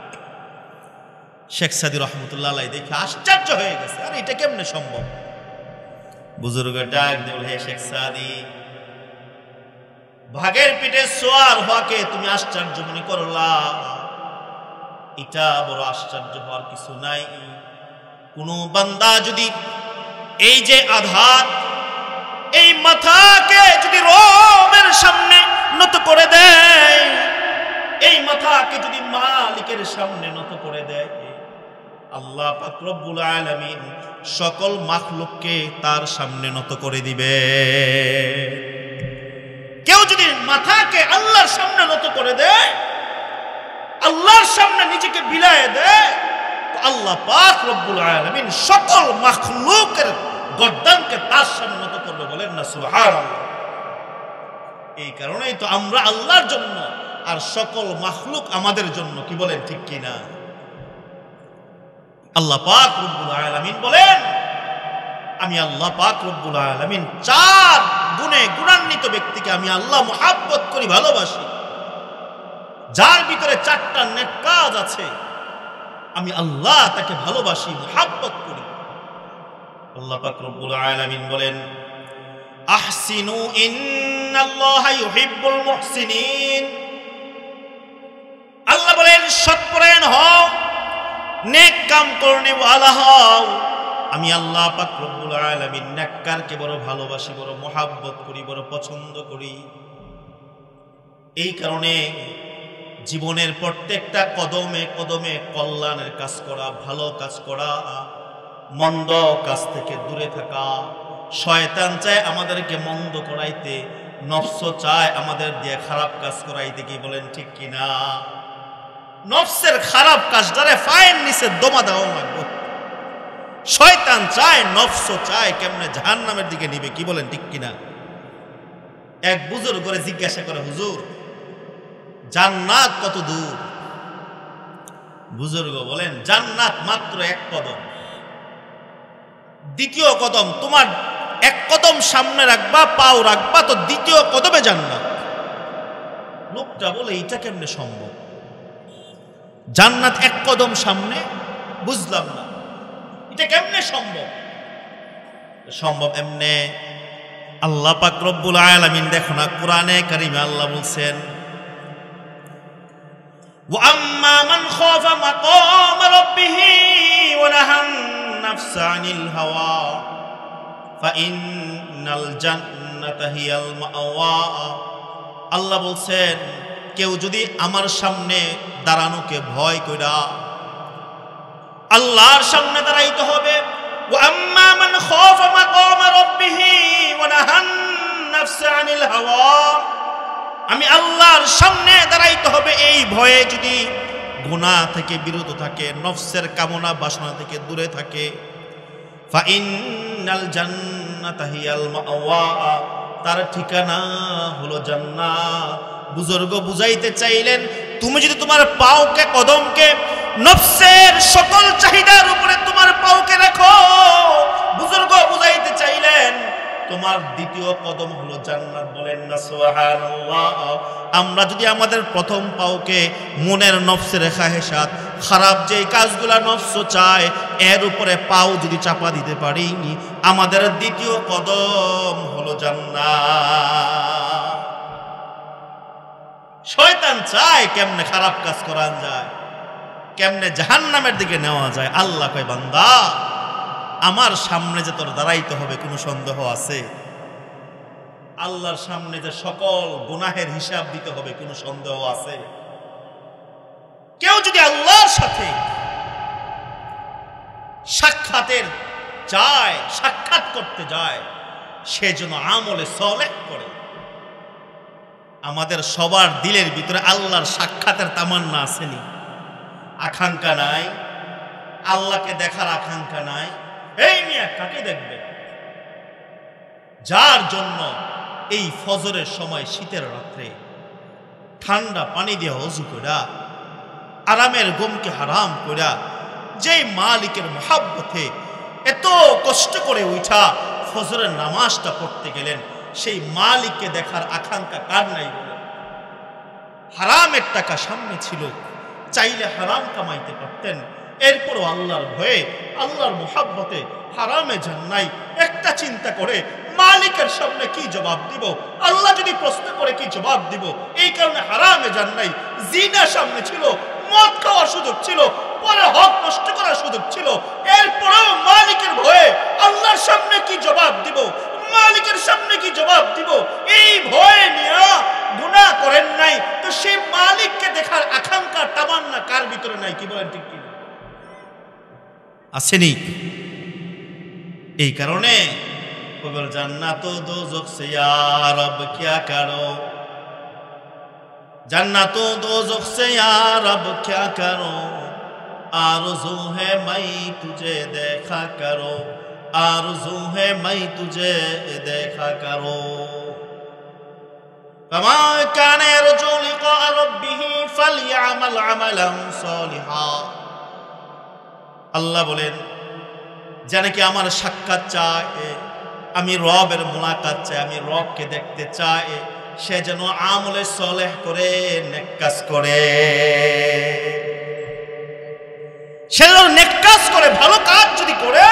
শেখ সাদী রহমতুল্লাহ আলাইহি দেখে আশ্চর্য হয়ে গেছে, আরে এটা কেমনে সম্ভব? বুজুর্গ ডাক দিয়ে বলে, হে শেখ সাদী, বাঘের পিঠে সওয়ার হওয়াকে তুমি আশ্চর্য মনে করলা, এটা বড় আশ্চর্য হওয়ার কিছু নাই। কোন বান্দা যদি এই যে আঘাত, এই মাথাকে যদি রবের সামনে নত করে দেয়, এই মাথাকে যদি মালিকের সামনে নত করে দেয়, আল্লাহ পাক রব্বুল আলামিন সকল মাখলুককে তার সামনে নত করে দিবে। কেউ যদি মাথাকে আল্লাহর সামনে নত করে দেয়, আল্লাহর সামনে নিজেকে বিলায় দেয়, তো আল্লাহ পাক রব্বুল আলামিন সকল মাখলুকের গর্দানকে তার সামনে নত করবে, বলেন না সুবহানাল্লাহ। এই কারণেই তো আমরা আল্লাহর জন্য আর সকল মাখলুক আমাদের জন্য, কি বলেন ঠিক কিনা? আল্লাহ পাক রব্বুল আলামিন বলেন, আমি আল্লাহ পাক রব্বুল আলামিন 4 গুণে গুণান্বিত ব্যক্তিকে আমি আল্লাহ মুহাব্বত করি, ভালোবাসি, যার ভিতরে 4টা নেক কাজ আছে। আমি আল্লাহ তাকে ভালোবাসি, মুহাব্বত করি। আল্লাহ পাক রব্বুল আলামিন বলেন, আহসিনু ইন্নাল্লাহা ইউহিব্বুল মুহসিনিন। আল্লাহ বলেন সৎপরায়ণ হও, নেক কাম করনে ওয়ালা হও। আমি আল্লাহ পাক রব্বুল আলামিন নেককারকে বড় ভালোবাসি, বড় মুহাব্বত করি, বড় পছন্দ করি। এই কারণে জীবনের প্রত্যেকটা কদমে কদমে কল্যাণের কাজ করা, ভালো কাজ করা, মন্দ কাজ থেকে দূরে থাকা। শয়তান চায় আমাদেরকে মন্দ করাইতে, নফস চায় আমাদের দিয়ে খারাপ কাজ করাইতে। কি বলেন ঠিক কিনা? নফসের খারাপ কাজটারে ফাইন নিচে দমা দেওয়া লাগবে। শয়তান চায়, নফস চায় কেমনে জাহান্নামের দিকে নিবে। কি বলেন ঠিক কিনা? এক বুজুর্গ করে জিজ্ঞাসা করে, হুজুর জান্নাত কত দূর? বুজুর্গ বলেন, জান্নাত মাত্র এক কদম। দ্বিতীয় কদম তোমার এক কদম সামনে রাখবা, পাও রাখবা, তো দ্বিতীয় কদমে জান্নাত। লোকটা বলে, এটা কেমনে সম্ভব? জান্নাত এক কদম সামনে, বুঝলাম না, এটা কেমনে সম্ভব? সম্ভব এমনে, আল্লাহ পাক রব্বুল আলামিন দেখো না কোরআনে কারিমে আল্লাহ বলছেন, ওয়া আম্মা মান খাফা মাকাম রাব্বিহি ওয়া নাহান নাফসা আনিল হাওয়া ফাইন্নাল জান্নাতা হিয়াল মাওয়া। আল্লাহ বলছেন, কেউ যদি আমার সামনে দাঁড়ানোকে ভয় কইরা, আল্লাহর সামনে দাঁড়াইতে হবে। ওয়া আম্মা মান খাফা মাকাম রাব্বিহি ওয়া নাহান নাফসা আনিল হাওয়া, আমি আল্লাহর সামনে দাঁড়াইতে হবে এই ভয়ে যদি গুনাহ থেকে বিরত থাকে, নফসের কামনা বাসনা থেকে দূরে থাকে। ফাইন্নাল জান্নাতা হিয়াল মাওয়া, তার ঠিকানা হলো জান্নাত। বুজুর্গ বুঝাইতে চাইলেন, তুমি যদি তোমার পাওকে কদমকে নফসের সকল চাহিদার উপরে তোমার পাওকে রাখো, বুজুর্গ বুঝাইতে চাইলেন তোমার দ্বিতীয় কদম হলো জান্নাত। বলেন না সুবহানাল্লাহ। আমরা যদি আমাদের প্রথম পাওকে মনের নফসের খাহেসাত, খারাপ যে কাজগুলা নফস চায়, এর উপরে পাও যদি চাপা দিতে পারি, আমাদের দ্বিতীয় কদম হলো জান্নাত। শয়তান চায় কেমনে খারাপ কাজ করা যায়, কেমনে জাহান্নামের দিকে নেওয়া যায়। আল্লাহ কয়, বান্দা আমার সামনে যে তোর দাঁড়াইতে হবে কোনো সন্দেহ আছে? আল্লাহর সামনে যে সকল গুনাহের হিসাব দিতে হবে কোনো সন্দেহ আছে? কেউ যদি আল্লাহর সাথে সাক্ষাৎ করতে যায়, সে যেন আমলে সালেহ করে। আমাদের সবার দিলের ভিতরে আল্লাহর সাক্ষাতের তামান্না আসেনি? আকাঙ্ক্ষা নাই? আল্লাহকে দেখার আকাঙ্ক্ষা নাই? এই মিয়া কাকে দেখবে? যার জন্য এই ফজরের সময় শীতের রাত্রে ঠান্ডা পানি দিয়ে ওযু কইরা, আরামের ঘুমকে হারাম কইরা, যেই মালিকের মুহাব্বতে এত কষ্ট করে উঠা ফজরের নামাজটা পড়তে গেলেন, সেই মালিককে দেখার আকাঙ্ক্ষা কার নাই? বলে হারামের টাকা সামনে ছিল, চাইলে হারাম কামাইতে পারতেন, এরপরও আল্লাহর ভয়ে, আল্লাহর মুহাব্বতে হারামে যান নাই। একটা চিন্তা করে মালিকের সামনে কি জবাব দিব, আল্লাহ যদি প্রশ্ন করে কি জবাব দিব, এই কারণে হারামে যান নাই। জিনা সামনে ছিল, মদ খাওয়ার সুযোগ ছিল, পরে হক নষ্ট করার সুযোগ ছিল, এরপরেও মালিকের ভয়ে আল্লাহর সামনে কি জবাব দিব, মালিকের সামনে কি জবাব দিব, এই ভয়ে নিয়ে গুনাহ করেন নাই। তো সেই মালিককে দেখার আকাঙ্ক্ষা তামান্না কার ভিতরে নাই? কি বলেন ঠিক কি আসেনি? এই কারণে জান্নাত ও দোজখ সে ইয়া রব क्या करो, জান্নাত ও দোজখ সে ইয়া রব क्या करो, आरज़ू है मैं तुझे देखा करो, आरज़ू है मैं तुझे देखा करो। फमा कान यरजू लिक़ा रब्बिही फलयअमल अमलन सालिहा। আল্লাহ বলেন, যারা কি আমার সাক্ষাৎ চায়, আমি রবের মুলাকাত চাই, আমি রবকে দেখতে চাই, সে যেন আমলে সালেহ করে, নেক কাজ করে। সে নেক কাজ করে, ভালো কাজ যদি করে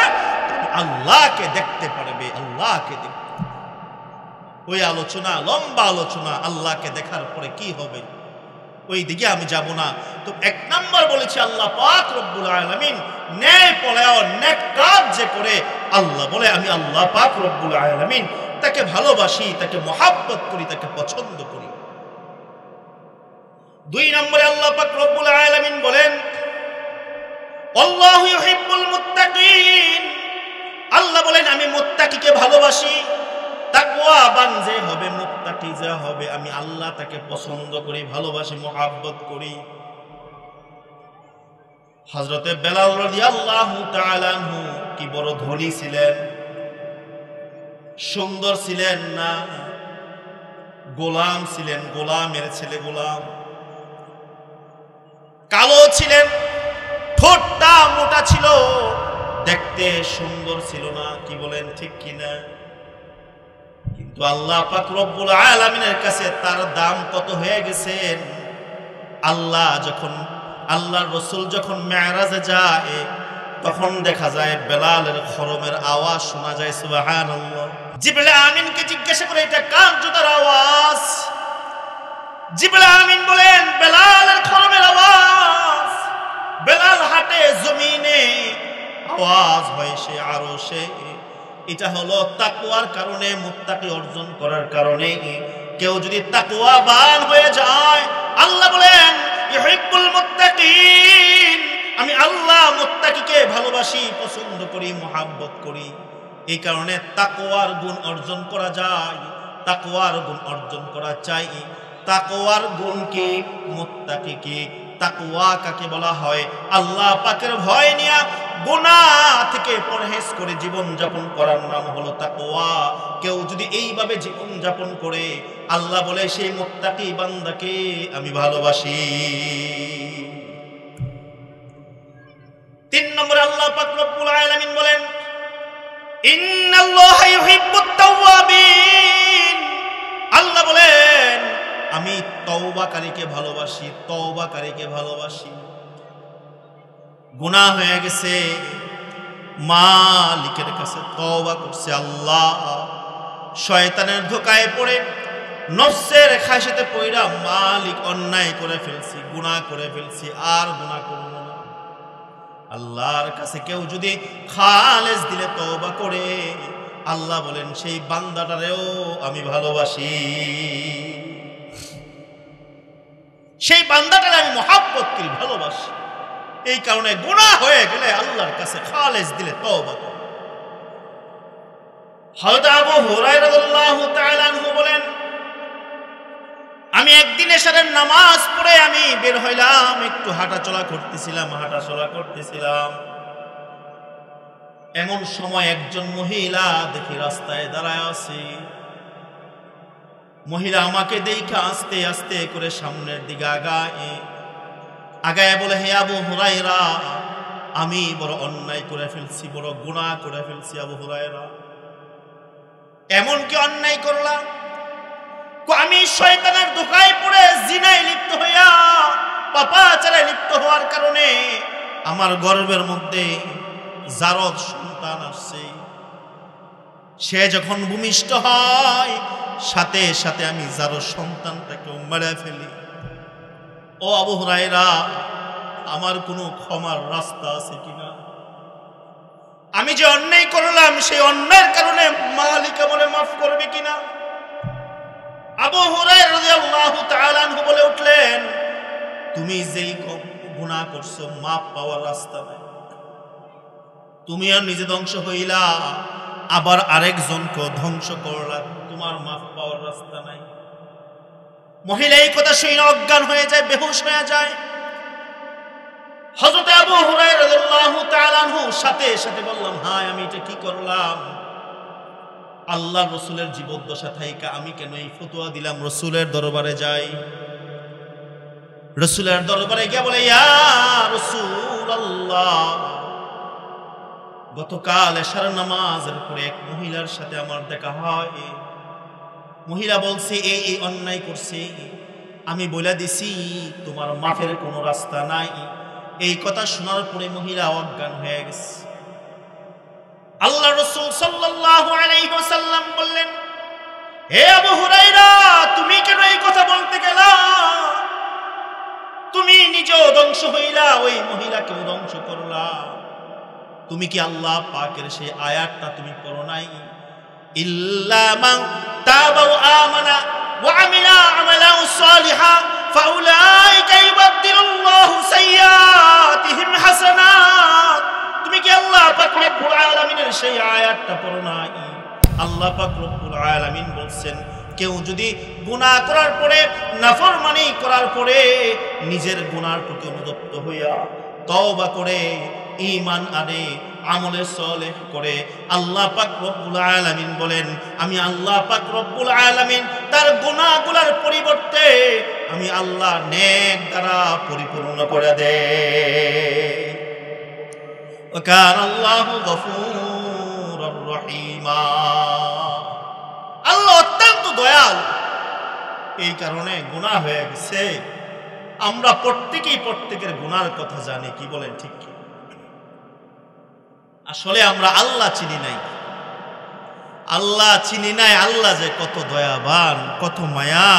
আল্লাহকে দেখতে পারবে, আল্লাহকে দেখতে। ওই আলোচনা, লম্বা আলোচনা, আল্লাহকে দেখার পরে কি হবে ওই দিকে আমি যাব না। তো এক নাম্বার বলেছি আল্লাহ পাক রব্বুল আলামিন ন্যায় পরায়ণ, নেক কাজ যে করে, আল্লাহ বলে আমি আল্লাহ পাক রব্বুল আলামিন তাকে ভালোবাসি, তাকে মহাব্বত করি, তাকে পছন্দ করি। দুই নম্বরে আল্লাহ পাক রব্বুল আলামিন বলেন আল্লাহু ইউহিব্বুল মুত্তাকিন, আল্লাহ বলেন আমি মুত্তাকিকে ভালোবাসি। তাকওয়াবান যে হবে, মুত্তাকি যে হবে, আমি আল্লাহ তাকে পছন্দ করি, ভালোবাসি, মহাব্বত করি। হযরতে বেলাল রাদিয়াল্লাহু তাআলা আনহু কি বড় ধনী ছিলেন, সুন্দর ছিলেন না, গোলাম ছিলেন, গোলামের ছেলে গোলাম। কালো ছিলেন, ঠোঁটটা মোটা ছিল, দেখতে সুন্দর ছিল না, কি বলেন ঠিক কিনা? কিন্তু আল্লাহ পাক রব্বুল আলামিনের কাছে তার দাম কত হয়ে গেছেন। আল্লাহর রাসূল যখন মেরাজে যায় তখন দেখা যায় বেলালের খরমের আওয়াজ শোনা যায়, সুবহানাল্লাহ। জিবরিল আমিনকে জিজ্ঞাসা করে এটা কার জুতার আওয়াজ? জিবরিল আমিন বলেন বেলালের খরমের আওয়াজ। বেলাল হাঁটে জমিনে, আওয়াজ হয় সে আরশে। এটা হলো তাকওয়ার কারণে, মুত্তাকি অর্জন করার কারণে। কেউ যদি তাকওয়াবান হয়ে যায়, আল্লাহ বলেন ইউহিব্বুল মুত্তাকিন, আমি আল্লাহ মুত্তাকিকে ভালোবাসি, পছন্দ করি, মহাব্বত করি। এই কারণে তাকওয়ার গুণ অর্জন করা যায়, তাকওয়ার গুণ অর্জন করা চাই। তাকওয়ার গুণ কি? মুত্তাকি কি? তাকওয়া কাকে বলা হয়? আল্লাহ পাকের ভয় নিয়া গুনাহ থেকে পরহেজ করে জীবন যাপন করার নাম হলো তাকওয়া। কেউ যদি এইভাবে জীবন যাপন করে, আল্লাহ বলে সেই মুত্তাকি বান্দাকে আমি ভালোবাসি। তিন নম্বরে আল্লাহ পাক রব্বুল আলামিন বলেন ইন্নাল্লাহা ইউহিব্বুত তাওয়াবিন, আল্লাহ বলেন আমি তওবাকারীকে ভালোবাসি, তওবাকারীকে ভালোবাসি। গুনাহ হয়ে গেছে, মালিকের কাছে তওবা করছে, আল্লাহ শয়তানের ধোঁকায় পড়ে, নফসের খায়সাতে পড়া মালিক অন্যায় করে ফেলছি, গুনাহ করে ফেলছি, আর গুনাহ করব না। আল্লাহর কাছে কেউ যদি খালেস দিলে তওবা করে, আল্লাহ বলেন সেই বান্দাটারেও আমি ভালোবাসি, সেই বান্দাটারে আমি মহাব্বত করি, ভালোবাসি। এই কারণে গুনাহ হয়ে গেলে আল্লাহর কাছে খালেস দিলে তওবা করে। হযরত আবু হুরায়রা রাদিয়াল্লাহু তাআলা আনহু বলেন আমি একদিন এশারের নামাজ পড়ে আমি বের হইলাম, একটু হাঁটাচলা করতেছিলাম। এমন সময় একজন মহিলা দেখি রাস্তায় দাঁড়ায় আছে। মহিলা আমাকে দেখে আস্তে আস্তে করে সামনের দিকে আগায় বলে হে আবু হুরায়রা, আমি বড় অন্যায় করে ফেলছি, বড় গুনাহ করে ফেলছি আবু হুরায়রা। এমন কি অন্যায় করলাম? আমি শয়তানের ধোঁকায় পড়ে জিনায় লিপ্ত হইয়া, পাপাচারে লিপ্ত হওয়ার কারণে আমার গর্ভের মধ্যে জারদ সন্তান আসছে। সে যখন ভূমিষ্ঠ হয় সাথে সাথে আমি জারদ সন্তানটাকে মেরে ফেলি। ও আবু হুরায়রা, আমার কোনো ক্ষমার রাস্তা আছে কিনা? আমি যে অন্যায় করলাম সেই অন্যায়ের কারণে মালিক আমারে মাফ করবে কিনা? আবু হুরায়রা রাদিয়াল্লাহু তাআলা আনহু বলে উঠলেন তুমি যেই গুনাহ করছো মাফ পাওয়ার রাস্তা নাই। তুমি আর নিজে ধ্বংস হইলা, আবার আরেকজনকে ধ্বংস করলা, তোমার মাফ পাওয়ার রাস্তা নাই। মহিলা এই কথা শুনে অজ্ঞান হয়ে যায়, বেহুশ হয়ে যায়। হযরত আবু হুরায়রা রাদিয়াল্লাহু তাআলা আনহু সাথে সাথে বললাম হায় আমি এটা কি করলাম? আল্লাহর রাসূলের জীবদ্দশা থাইকা আমি কেন এই ফতোয়া দিলাম? রাসূলের দরবারে যাই, রাসূলের দরবারে গিয়ে বলে ইয়া রাসূলুল্লাহ, গতকাল এশার নামাজের পরে এক মহিলার সাথে আমার দেখা হয়। মহিলা বলছে এই অন্যায় করছে, আমি বলে দিছি তোমার মাফের কোনো রাস্তা নাই। এই কথা শোনার পরে মহিলা অজ্ঞান হয়ে গেছে। আল্লাহ রাসূল সাল্লাল্লাহু আলাইহি ওয়াসাল্লাম বললেন, হে আবু হুরায়রা, তুমি কেন এই কথা বলতে গেলা? তুমি নিজেও ধ্বংস হইলা, ওই মহিলাকেও ধ্বংস করলা। তুমি কি আল্লাহ পাকের সেই আয়াতটা তুমি পড়ো নাই? ইল্লা মান তাবা ওয়া আমানা ওয়া আমিলা আমালান সালিহান ফাউলাইকা ইউবাদদিলুল্লাহু সাইয়্যাতিহিম হাসানাত। তুমি কি আল্লাহ পাক রব্বুল আলামিনের সেই আয়াতটা পড়ো নাই? আল্লাহ পাক রব্বুল আলামিন বলছেন, কেউ যদি গুনাহ করার পরে, নাফরমানি করার পরে নিজের গুনার প্রতি অনুতপ্ত হইয়া তওবা করে, ঈমান আনে, আমলে সালেহ করে, আল্লাহ পাক রব্বুল আলামিন বলেন, আমি আল্লাহ পাক রব্বুল আলামিন তার গুনাহগুলোর পরিবর্তে আমি আল্লাহ নেক দ্বারা পরিপূর্ণ করে দেই। ওয়া কানা আল্লাহু গফুরুর রহিমা। আল্লাহ অত্যন্ত দয়ালু। এই কারণে গুনাহ হয়ে গেছে, আমরা প্রত্যেকেই প্রত্যেকের গুনার কথা জানি। কি বলেন, ঠিক কি? আসলে আমরা আল্লাহ চিনি নাই, আল্লাহ চিনি নাই। আল্লাহ যে কত দয়াবান, কত মায়া,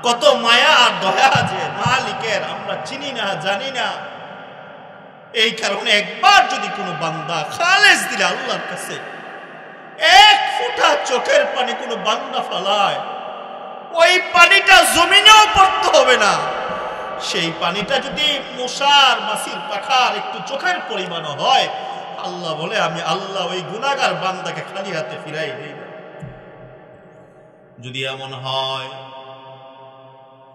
কত মায়া আর দয়া যে মালিকের আমরা চিনি না, জানি না। এই কারণে একবার যদি কোনো বান্দা খালেস দিলে আল্লাহর কাছে এক ফোঁটা চোখের পানি কোনো বান্দা ফালায়, ওই পানিটা জমিনেও পড়তে হবে না। সেই পানিটা যদি মশার মাছির পাখার একটু চোখের পরিমাণ হয়, আল্লাহ বলে, আমি আল্লাহ ওই গুনাহগার বান্দাকে খালি হাতে ফিরাই দেই না। যদি এমন হয়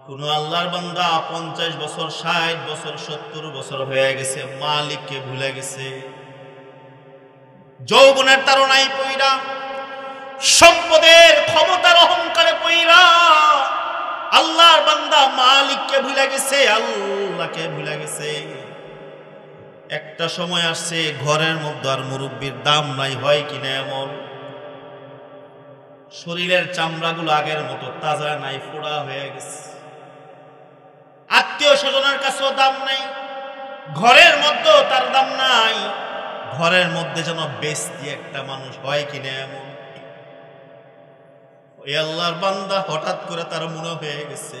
কোন আল্লাহর বান্দা 50 বছর, 60 বছর, 70 বছর হয়ে গেছে, মালিককে ভুলে গেছে, যৌবনের তাড়নায় পইরা, সম্পদের ক্ষমতার অহংকারে পইরা আল্লাহর বান্দা মালিককে ভুলে গেছে, আল্লাহকে ভুলে গেছে। একটা সময় আসছে ঘরের মধ্যে আর মুরব্বির দাম নাই, হয় কিনা এমন? শরীরের চামড়াগুলো আগের মতো তাজা নাই, ফোড়া হয়ে গেছে। আত্মীয় স্বজনের কাছেও দাম নাই, ঘরের মধ্যেও তার দাম নাই। ঘরের মধ্যে যেন বেস্তি একটা মানুষ, হয় কিনা এমন? ওই আল্লাহর বান্দা হঠাৎ করে তার মনে হয়ে গেছে,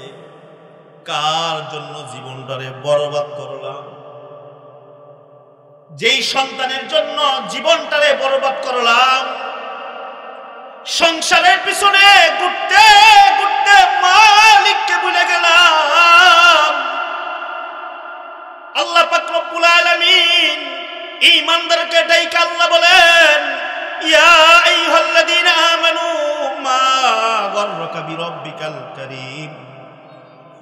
কার জন্য জীবনটারে বরবাদ করলাম? যেই সন্তানের জন্য জীবনটারে বরবাদ করলাম, সংসারের পিছনে ঘুরতে ঘুরতে মালিককে ভুলে গেলাম। আল্লাহ পাক রব্বুল আলামিন ঈমানদারকে ডাইকা আল্লাহ বলেন, ইয়া আইয়ুহাল্লাযীনা আমানু মা গররাকা বিরাব্বিকাল কারীম।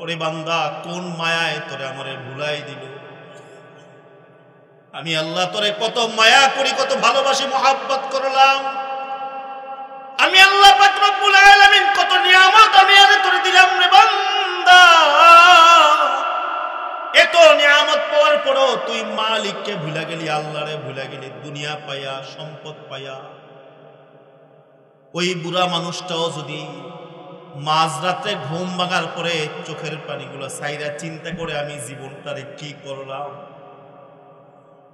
ওরে বান্দা, কোন মায়ায় তোরে আমারে ভুলাই দিল? আমি আল্লাহ তোরে কত মায়া করি, কত ভালোবাসি, মহব্বত করলাম। আমি আল্লাহ পাক রব্বুল আলামিন কত নিয়ামত আমি তোরে দিলাম রে বান্দা। এত নিয়ামত পাওয়ার পরও তুই মালিককে ভুলে গেলি, আল্লাহরে ভুলে গেলি, দুনিয়া পাইয়া, সম্পদ পাইয়া। ওই বুড়া মানুষটাও যদি মাঝরাতে ঘুম ভাঙার পরে চোখের পানিগুলো সাইরা চিন্তা করে, আমি জীবনটারে কি করলাম?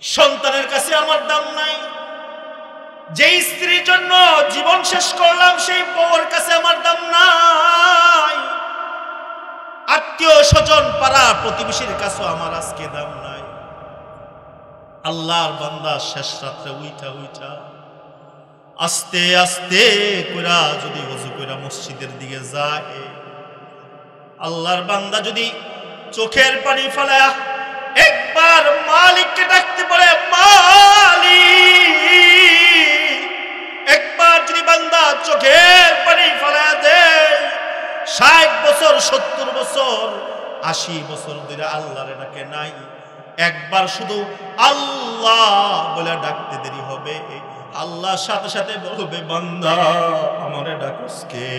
সন্তানের কাছে আমার দাম নাই, যে স্ত্রীর জন্য জীবন শেষ করলাম সেই বউর কাছে আমার দাম নাই, আত্মীয় স্বজন পাড়া প্রতিবেশীর কাছেও আমার আজকে দাম নাই। আল্লাহর বান্দা শেষ রাত্রে উইঠা উইঠা আস্তে আস্তে কইরা যদি ওযু কইরা মসজিদের দিকে যায়, আল্লাহর বান্দা যদি চোখের পানি ফেলায়া একবার মালিককে ডাকতে পারে, মালিক, একবার যদি বান্দা চোখের পানি ফেলায়া দেয়, 60 বছর, 70 বছর, 80 বছর ধরে আল্লাহরে ডাকে নাই, একবার শুধু আল্লাহ বলে ডাকতে দেরি হবে, আল্লাহ সাথে সাথে বলবে, বান্দা আমারে ডাকস কে?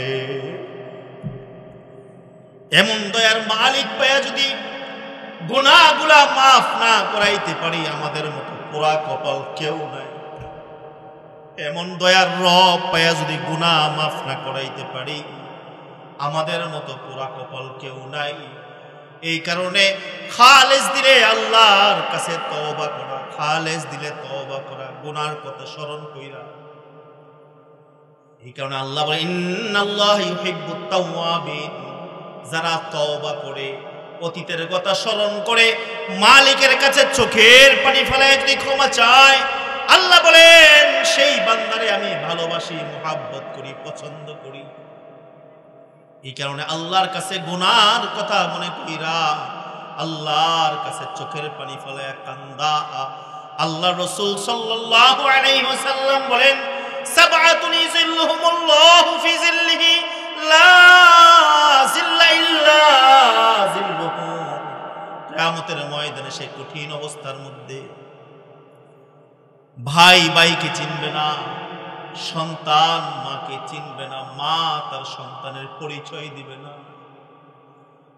এমন দয়ার মালিক পায়া যদি গুনাহগুলা মাফ না করাইতে পারি, আমাদের মতো পোড়া কপাল কেউ নাই। এমন দয়ার রব পায়া যদি গুনাহ মাফ না করাইতে পারি, আমাদের মতো পোড়া কপাল কেউ নাই। এই কারণে খালেস দিলে আল্লাহর কাছে তওবা করা, খালেস দিলে তওবা করা, গুনার কথা স্মরণ কইরা। এই কারণে আল্লাহ বলে ইন্নাল্লাহা ইউহিব্বুত তাওয়াবিন, যারা তওবা করে, অতীতের কথা স্মরণ করে, মালিকের কাছে চোখের পানি ফেলায় যদি ক্ষমা চায়, আল্লাহ বলেন সেই বান্দারে আমি ভালোবাসি, মুহাব্বত করি, পছন্দ করি। এই কারণে আল্লাহর কাছে গুনার কথা মনে কইরা আল্লাহর কাছে চোখের পানি ফেলায় কান্দা। আল্লাহ রাসূল সাল্লাল্লাহু আলাইহি ওয়াসাল্লাম বলেন সাবআতুন ইযিল্লুহুমুল্লাহু ফি যিল্লিহি লা যিল্লা ইল্লা যিল্লুহু। কিয়ামতের ময়দানে সেই কঠিন অবস্থার মধ্যে ভাই ভাইকে চিনবে না, সন্তান মাকে চিনবে না, মা তার সন্তানের পরিচয় দিবে না।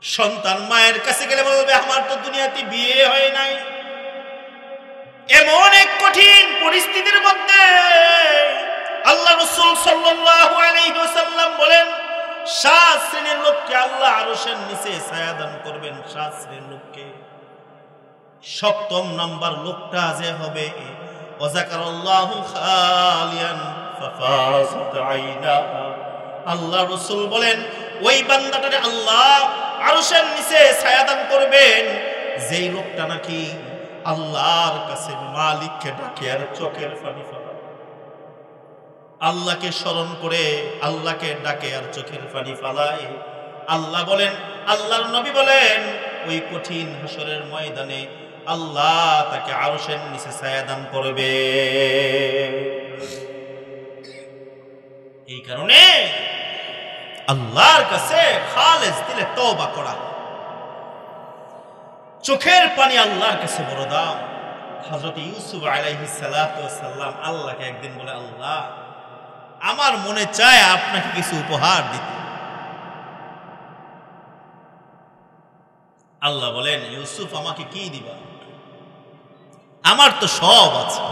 সন্তান মায়ের কাছে গেলে বলবে আমার তো দুনিয়াতে বিয়ে হয় নাই। এমন এক কঠিন পরিস্থিতির মধ্যে আল্লাহ রাসূল সাল্লাল্লাহু আলাইহি ওয়াসাল্লাম বলেন 7 শ্রেণীর লোককে আল্লাহ আরশের নিচে ছায়া দান করবেন। 7 শ্রেণীর লোককে। 7ম নাম্বার লোকটা যে হবে ওয়াযাকারাল্লাহু খালিয়ান ফাফাসাত আইনা। আল্লাহ রাসূল বলেন ওই বান্দাটারে আল্লাহ আরশের নিচে ছায়া দান করবেন যেই লোকটা নাকি আল্লাহর কাছে মালিককে ডাকে আর চোখের পানি ফেলায়। আল্লাহকে স্মরণ করে আল্লাহকে ডাকে আর চোখের পানি ফেলায়। আল্লাহ বলেন, আল্লাহর নবী বলেন ওই কঠিন হাসরের ময়দানে আল্লাহ তাকে আরশের নিচে ছায়া দান করবে। এই কারণে আল্লাহর কাছে খালেস দিলে তওবা করা, চোখের পানি আল্লাহর কাছে বড় দাম। হযরত ইউসুফ আলাইহিস সালাতু ওয়াস সালাম আল্লাহকে একদিন বলে, আল্লাহ আমার মনে চায় আপনাকে কিছু উপহার দিতে। আল্লাহ বলেন, ইউসুফ আমাকে কি দিবা? আমার তো সব আছে,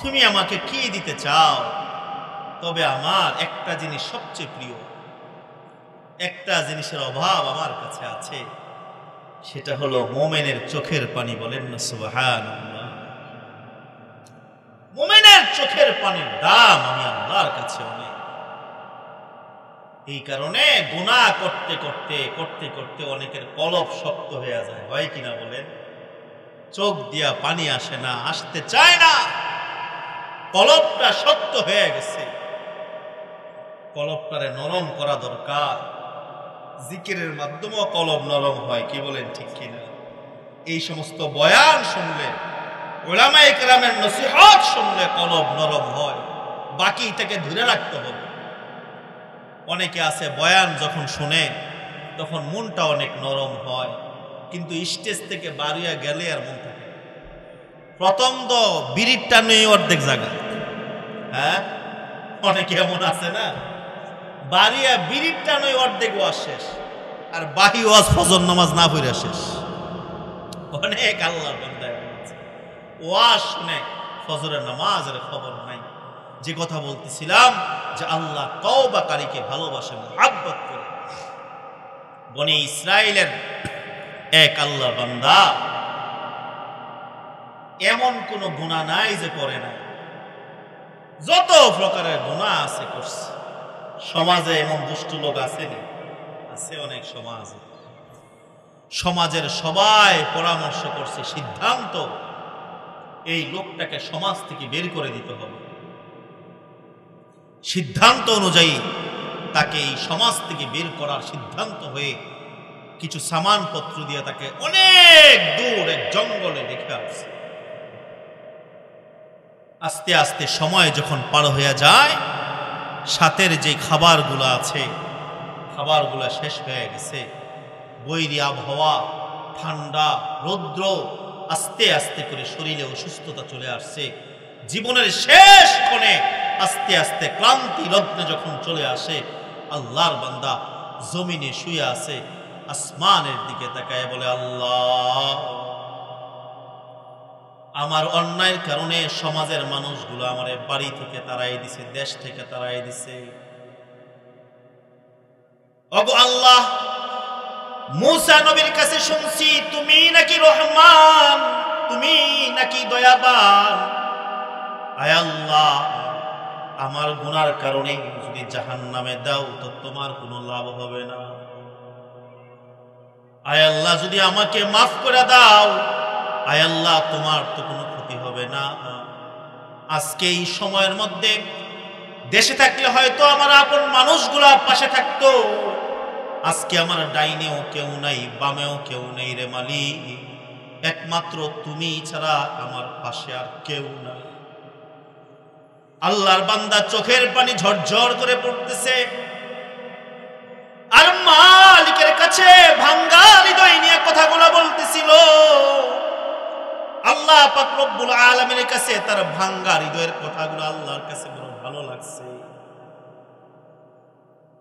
তুমি আমাকে কি দিতে চাও? তবে আমার একটা জিনিস সবচেয়ে প্রিয়, একটা জিনিসের অভাব আমার কাছে আছে, সেটা হলো মুমিনের চোখের পানি। বলেন না সুবহানাল্লাহ। মুমিনের চোখের পানির দাম আমি আল্লাহর কাছে অনেক। এই কারণে গুনাহ করতে করতে করতে করতে অনেকের কলব শক্ত হয়ে যায়, হয় কিনা বলেন? চোখ দিয়া পানি আসে না, আসতে চায় না, কলবটা শক্ত হয়ে গেছে। কলবটারে নরম করা দরকার। জিকিরের মাধ্যমেও কলব নরম হয়, কি বলেন ঠিক কিনা? এই সমস্ত বয়ান শুনলে, উলামায়ে কেরামের নসিহত শুনলে কলব নরম হয়। বাকি থেকে ধরে রাখতে হবে। অনেকে আছে বয়ান যখন শুনে তখন মনটা অনেক নরম হয়, কিন্তু স্টেজ থেকে বাড়িয়া গেলে আর মন থাকে। প্রথম তো বিড়ির টানেই অর্ধেক জায়গা। হ্যাঁ, অনেকে এমন আছে না, বাড়িয়া বিড়ির টানেই অর্ধেক ওয়াজ শেষ, আর বাহি ওয়াজ ফজর নামাজ না পড়া শেষ। অনেক আল্লাহর বান্দা আছে ওয়াজ শুনে ফজরের নামাজের খবর নাই। যে কথা বলতেছিলাম যে আল্লাহ তওবাকারীকে ভালোবাসেন, মুহাব্বত করে। বনি ইসরাইলের এক আল্লাহর বান্দা এমন কোন গুনাহ নাই যে করে না, যত প্রকারের গুনাহ আছে করছে। সমাজে এমন দুষ্ট লোক আছে না? আছে অনেক সমাজ। সমাজের সবাই পরামর্শ করছে, সিদ্ধান্ত এই লোকটাকে সমাজ থেকে বের করে দিতে হবে। সিদ্ধান্ত অনুযায়ী তাকে এই সমাজ থেকে বের করার সিদ্ধান্ত হয়ে কিছু সামানপত্র দিয়ে তাকে অনেক দূর এক জঙ্গলে রেখে আসছে। আস্তে আস্তে সময় যখন পার হয়ে যায়, সাথের যে খাবারগুলো আছে খাবারগুলো শেষ হয়ে গেছে। বৈরী আবহাওয়া, ঠান্ডা, রৌদ্র, আস্তে আস্তে করে শরীরে অসুস্থতা চলে আসছে। জীবনের শেষ ক্ষণে আস্তে আস্তে ক্লান্তি লগ্নে যখন চলে আসে, আল্লাহর বান্দা জমিনে শুয়ে আছে, আসমানের দিকে তাকায় বলে, আল্লাহ আমার অন্যায়ের কারণে সমাজের মানুষগুলো আমারে বাড়ি থেকে তাড়াই দিছে, দেশ থেকে তাড়াই দিছে। ওগো আল্লাহ, মূসা নবীর কাছে শুনছি তুমি নাকি রহমান, তুমি নাকি দয়াবান। আয় আল্লাহ, আমার গুনার কারণে যদি জাহান্নামে দাও তো তোমার কোনো লাভ হবে না। আয় আল্লাহ, যদি আমাকে মাফ করে দাও, আয় আল্লাহ, তোমার তো কোনো ক্ষতি হবে না। আজকে এই সময়ের মধ্যে দেশে থাকলে হয়তো আমার আপন মানুষগুলা পাশে থাকতো, আজকে আমার ডাইনেও কেউ নাই, বামেও কেউ নেই রে মালিক, একমাত্র তুমি ছাড়া আমার পাশে আর কেউ নাই। আল্লাহর বান্দা চোখের পানি ঝরঝর করে পড়তেছে, আর মালিকের কাছে ভাঙ্গা হৃদয় নিয়ে কথাগুলো বলতেছিল। আল্লাহ পাক রব্বুল আলামিনের কাছে তার ভাঙ্গা হৃদয়ের কথাগুলো আল্লাহর কাছে বড় ভালো লাগছে।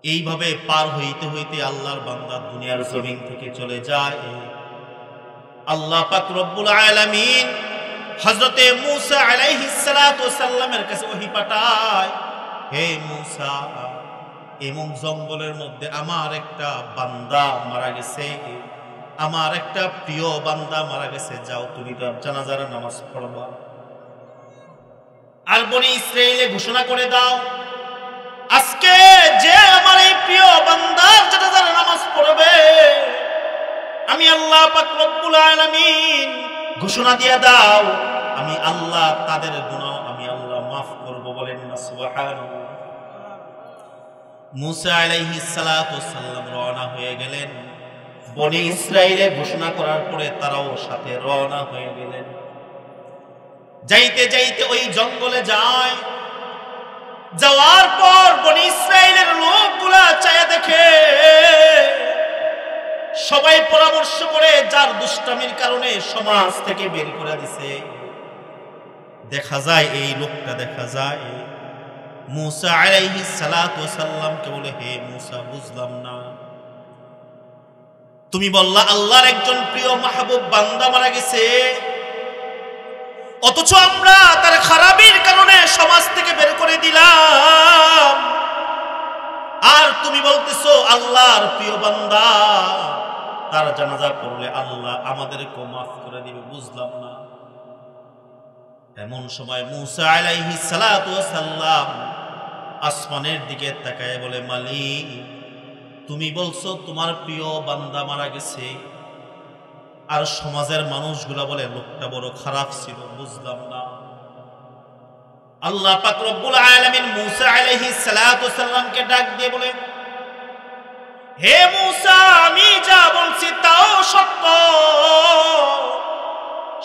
এইভাবে পার হইতে হইতে আল্লাহর বান্দা দুনিয়ার জমিন থেকে চলে যায়। আল্লাহ পাক রব্বুল আলামিন হযরতে মূসা আলাইহিস সালাতু ওয়াস সালামের কাছে ওহী পাঠায়, হে মূসা, এমন জঙ্গলের মধ্যে আমার একটা বান্দা মারা গেছে, আমার একটা প্রিয় বান্দা মারা গেছে, যাও তুমি তার জানাজার নামাজ পড়বা। আর বনি ইসরাইলে ঘোষণা করে দাও, আজকে যে আমার এই প্রিয় বান্দার জানাজার নামাজ পড়বে, আমি আল্লাহ পাক রব্বুল আলামিন ঘোষণা দিয়ে দাও, আমি আল্লাহ তাদের গুনাহ আমি আল্লাহ মাফ করব। বলেন না সুবহানাল্লাহ। মূসা আলাইহিস সালাতু ওয়াস সালাম রওনা হয়ে গেলেন। বনি ইসরাইলে ঘোষণা করার পরে তারাও সাথে রওনা হয়ে গেলেন। যাইতে যাইতে ওই জঙ্গলে যায়। যাওয়ার পর বনি ইসরাইলের লোকগুলা চায়া দেখে, সবাই পরামর্শ করে যার দুষ্টামির কারণে সমাজ থেকে বের করে দিছে। দেখা যায় এই লোকটা দেখা যায় মূসা আলাইহিস সালাতু ওয়াস সালামকে বলে, হে মূসা, বুঝলাম না, তুমি বললা আল্লাহর একজন প্রিয় মাহবুব বান্দা মারা গেছে, অথচ আমরা তার খারাপির কারণে সমাজ থেকে বের করে দিলাম, আর তুমি বলতেছো আল্লাহর প্রিয় বান্দা, তার জানাজা পড়লে আল্লাহ আমাদেরকে মাফ করে দিবে, বুঝলাম না। এমন সময় মূসা আলাইহিস সালাতু ওয়াস সালাম আসমানের দিকে তাকায় বলে, মালিক, তুমি বলছো তোমার প্রিয় বান্দা মারা গেছে, আর সমাজের মানুষগুলা বলে লোকটা বড় খারাপ ছিল, বুঝলাম না। আল্লাহ পাক রব্বুল আলামিন মূসা আলাইহিস সালাতু ওয়াস সালামকে ডাক দিয়ে বলে, হে মূসা, আমি যা বলছি তাও সত্য,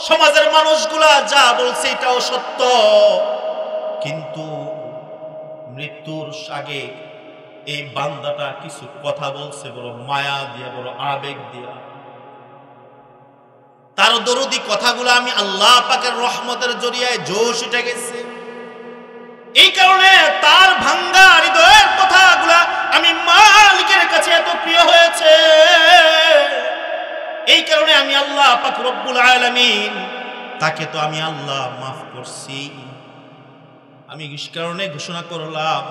সমাজের মানুষগুলা যা বলছে এটাও সত্য, কিন্তু মৃত্যুর আগে এই বান্দাটা কিছু কথা বলছে বড় মায়া দিয়া, বড় আবেগ দিয়া। তার দরদি কথাগুলো আমি আল্লাহ পাকের রহমতের জরিয়ায় জোশ উঠে গেছে, এই কারণে তার ভাঙ্গা হৃদয়ের কথাগুলা আমি মালিকের কাছে এত প্রিয় হয়েছে, এই কারণে আমি আল্লাহ পাক রব্বুল আলামিন তাকে তো আমি আল্লাহ মাফ করছি। আমি এই কারণে ঘোষণা করলাম,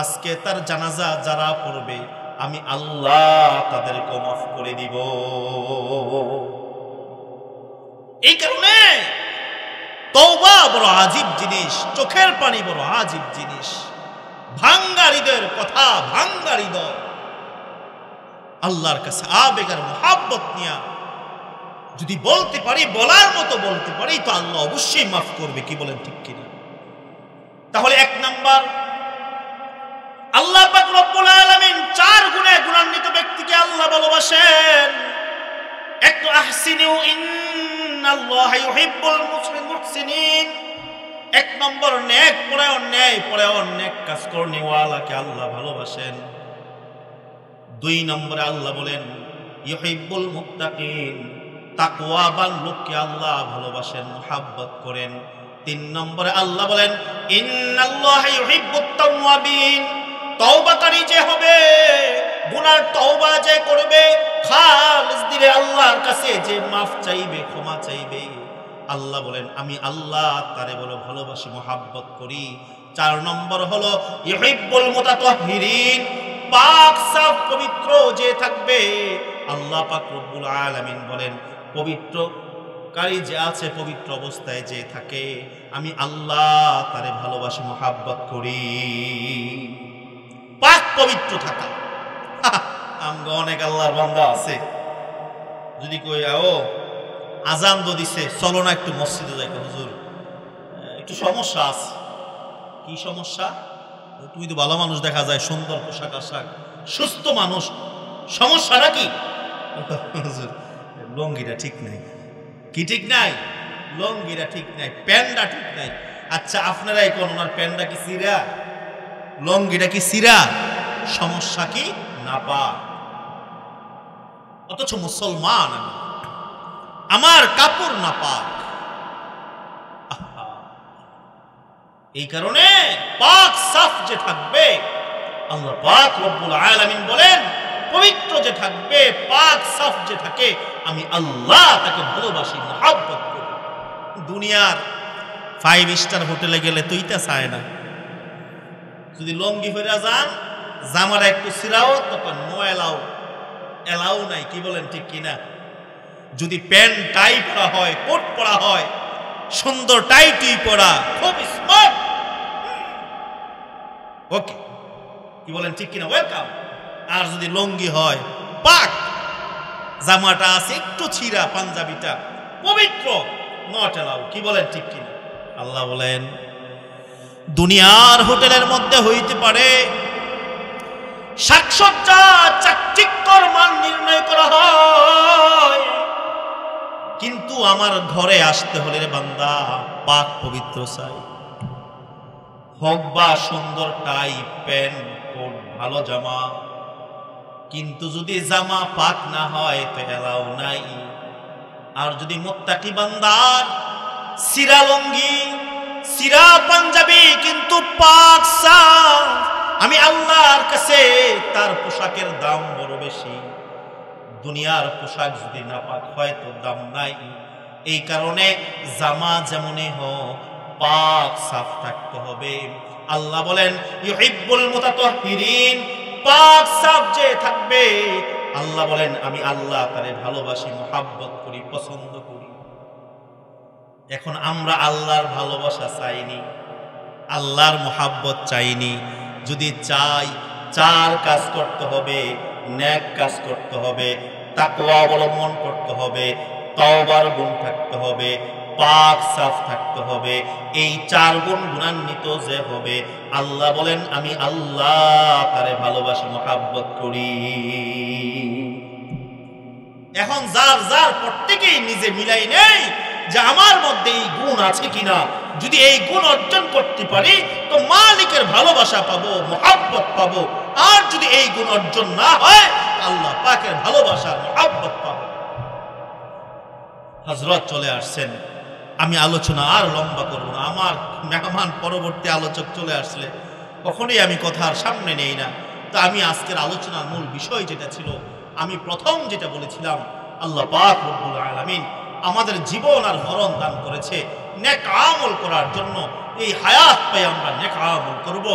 আজকে তার জানাজা যারা পড়বে আমি আল্লাহ তাদেরকে মাফ করে দিব। এই কারণে তওবা বড় আজীব জিনিস, চোখের পানি বড় আজীব জিনিস। ভাঙ্গা হৃদয়ের কথা, ভাঙ্গা হৃদয় আল্লাহর কাছে আবেগ আর মুহাব্বত নিয়া যদি বলতে পারি, বলার মতো বলতে পারি, তো আল্লাহ অবশ্যই মাফ করবে। কি বলেন, ঠিক কিনা? তাহলে এক নাম্বার, আল্লাহ পাক রব্বুল আলামিন চার গুণে গুণান্বিত ব্যক্তিকে আল্লাহ ভালোবাসেন। এক, আহসিনু ইন্নাল্লাহা ইউহিব্বুল মুহসিনিন। এক নম্বর, নেক পরায়ণ, ন্যায় পরায়ণ, নেক কাজ করনেওয়ালাকে আল্লাহ ভালোবাসেন। দুই নম্বরে আল্লাহ বলেন ইউহিব্বুল মুত্তাকিন, তাকওয়াবান লোককে আল্লাহ ভালোবাসেন, মুহাব্বত করেন। তিন নম্বরে আল্লাহ বলেন ইন্নাল্লাহা ইউহিব্বুত তাওয়াবিন, তওবাকারী যে হবে, গুনার তওবা যে করবে, খালিস দিলে আল্লাহর কাছে যে মাফ চাইবে, ক্ষমা চাইবে, আল্লাহ বলেন আমি আল্লাহ তারে বলে ভালোবাসি, মুহাব্বত করি। চার নম্বর হলো ইউহিব্বুল মুতাতাহহিরিন, পাক সাফ পবিত্র যে থাকবে, আল্লাহ পাক রব্বুল আলামিন বলেন পবিত্রকারী যে আছে, পবিত্র অবস্থায় যে থাকে, আমি আল্লাহ তারে ভালোবাসি, মহাব্বত করি। পাক পবিত্র থাকা। আমগো অনেক আল্লাহর বান্দা আছে, যদি কই ও আজান তো দিছে, চলো না একটু মসজিদে যাই, হুজুর একটু সমস্যা আছে। কি সমস্যা? তুমি তো ভালো মানুষ, দেখা যায় সুন্দর পোশাক আশাক, সুস্থ মানুষ, সমস্যাটা কি? হুজুর লঙ্গিটা ঠিক নাই। কি ঠিক নাই? লঙ্গিটা ঠিক নাই, প্যান্টটা ঠিক নাই। আচ্ছা আপনারাই কোন, ওনার প্যান্টটা কি সিরা, লঙ্গিটা কি সিরা? সমস্যা কি? নাপাক। অথচ মুসলমান আমি, আমার কাপড় নাপাক। এই কারণে পাক সাফ যে থাকবে, আল্লাহ পাক রব্বুল আলামিন বলেন পবিত্র যে থাকবে, পাক সাফ যে থাকে, আমি আল্লাহ তাকে ভালোবাসি, মহব্বত করি। দুনিয়ার 5 স্টার হোটেলে গেলে তো ইটা চায় না, যদি লঙ্গি ফেরা যান, জামাটা একটু সিরাও, তখন নো এলাও, এলাও নাই। কি বলেন ঠিক কিনা? যদি প্যান্ট টাই পরা হয়, কোট পরা হয়, সুন্দর টাই টুই পরা, খুব স্মার্ট, ওকে। কি বলেন ঠিক কিনা? ওয়েলকাম। আর যদি লঙ্গি হয়, পাক, জামাটা আছে একটু ছিঁড়া, পাঞ্জাবিটা পবিত্র, নট এলাও। কি বলেন ঠিক কিনা? আল্লাহ বলেন দুনিয়ার হোটেলের মধ্যে হইতে পারে সাজসজ্জা, চাকচিক্যর মান নির্ণয় করা হয়, কিন্তু আমার ঘরে আসতে হলে রে বান্দা, পাক পবিত্র চাই। হোক বা সুন্দর টাই, প্যান্ট, কোট, ভালো জামা, কিন্তু যদি জামা পাক না হয় তো এলাও নাই। আর যদি মুত্তাকি বান্দার সিরা লঙ্গি, সিরা পাঞ্জাবি, কিন্তু পাক সাফ, আমি আল্লাহর কাছে তার পোশাকের দাম বড় বেশি। দুনিয়ার পোশাক যদি না পাক হয় তো দাম নাই। এই কারণে জামা যেমনই হোক, পাক সাফ থাকতে হবে। আল্লাহ বলেন ইউহিব্বুল মুতাতাহহিরিন, পাক সাফ যে থাকবে, আল্লাহ বলেন আমি আল্লাহ তারে ভালোবাসি, মহব্বত করি, পছন্দ করি। এখন আমরা আল্লাহর ভালোবাসা চাইনি, আল্লাহর মহব্বত চাইনি। যদি চাই, 4 কাজ করতে হবে। নেক কাজ করতে হবে, তাকওয়া অবলম্বন করতে হবে, তওবার গুণ থাকতে হবে, পাক সাফ থাকতে হবে। এই 4 গুণ গুণান্বিত যে হবে, আল্লাহ বলেন আমি আল্লাহ তারে ভালোবাসি, মহব্বত করি। এখন যার যার প্রত্যেকেই নিজে মিলাই নেই যে আমার মধ্যে এই গুণ আছে কিনা। যদি এই গুণ অর্জন করতে পারি তো মালিকের ভালোবাসা পাবো, মহব্বত পাবো। আর যদি এই গুণ অর্জন না হয়, আল্লাহ পাকের ভালোবাসা, মহব্বত পাবো। হযরত চলে আসছেন, আমি আলোচনা আর লম্বা করব না। আমার মেহমান পরবর্তী আলোচক চলে আসলে কখনোই আমি কথার সামনে নেই না। তো আমি আজকের আলোচনার মূল বিষয় যেটা ছিল, আমি প্রথম যেটা বলেছিলাম, আল্লাহ পাক রব্বুল আলামিন আমাদের জীবন আর মরণ দান করেছে নেক আমল করার জন্য। এই হায়াত পাই আমরা নেক আমল করব,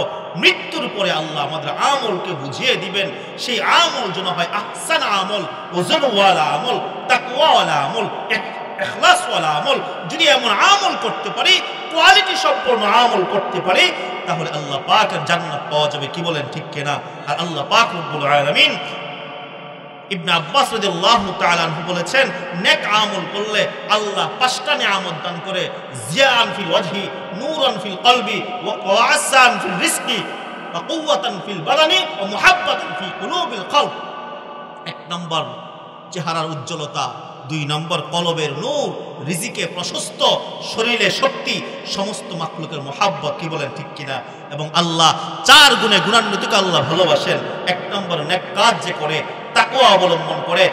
মৃত্যুর পরে আল্লাহ আমাদের আমলকে বুঝিয়ে দিবেন। সেই আমল যেন হয় আহসান আমল, ওজনওয়ালা আমল, তাকওয়াওয়ালা আমল, ইখলাসওয়ালা আমল। যদি এমন আমল করতে পারি, কোয়ালিটি সম্পন্ন আমল করতে পারি, তাহলে আল্লাহ পাকের জান্নাত পাওয়া যাবে। কি বলেন ঠিক কিনা? আর আল্লাহ পাক রব্বুল আলামিন, ইবনে আব্বাস রাদিয়াল্লাহু তাআলা আনহু বলেছেন, নেক আমল করলে আল্লাহ 5টা নিয়ামত দান করে। জিয়ান ফিল ওয়াজহি, নূরান ফিল কলবি, ওয়া ওয়াসান ফিল রিজকি, ওয়া কুওয়াতান ফিল বাদানি, ওয়া মুহাব্বাতান ফি কুলুবিল কলব। 1 নম্বর চেহারার উজ্জ্বলতা, 2 নম্বর কলবের নূর, রিজিকে প্রশস্ত, শরীরে শক্তি, সমস্ত মাখলুকের মহব্বত। কি বলেন ঠিক কিনা? এবং আল্লাহ 4 গুণে গুণান্বিতকে আল্লাহ ভালোবাসেন। 1 নম্বর নেক কাজ যে করে, তাকওয়া অবলম্বন করে,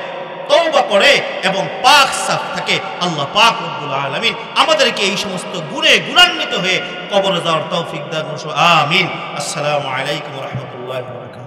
তওবা করে এবং পাক সাফ থাকে, আল্লাহ পাক রব্বুল আলামিন আমাদেরকে এই সমস্ত গুণে গুণান্বিত হয়ে কবরে যাওয়ার তৌফিক দান করুন। আমিন। আসসালামু আলাইকুম ওয়া রাহমাতুল্লাহি ওয়া বারাকাতুহু।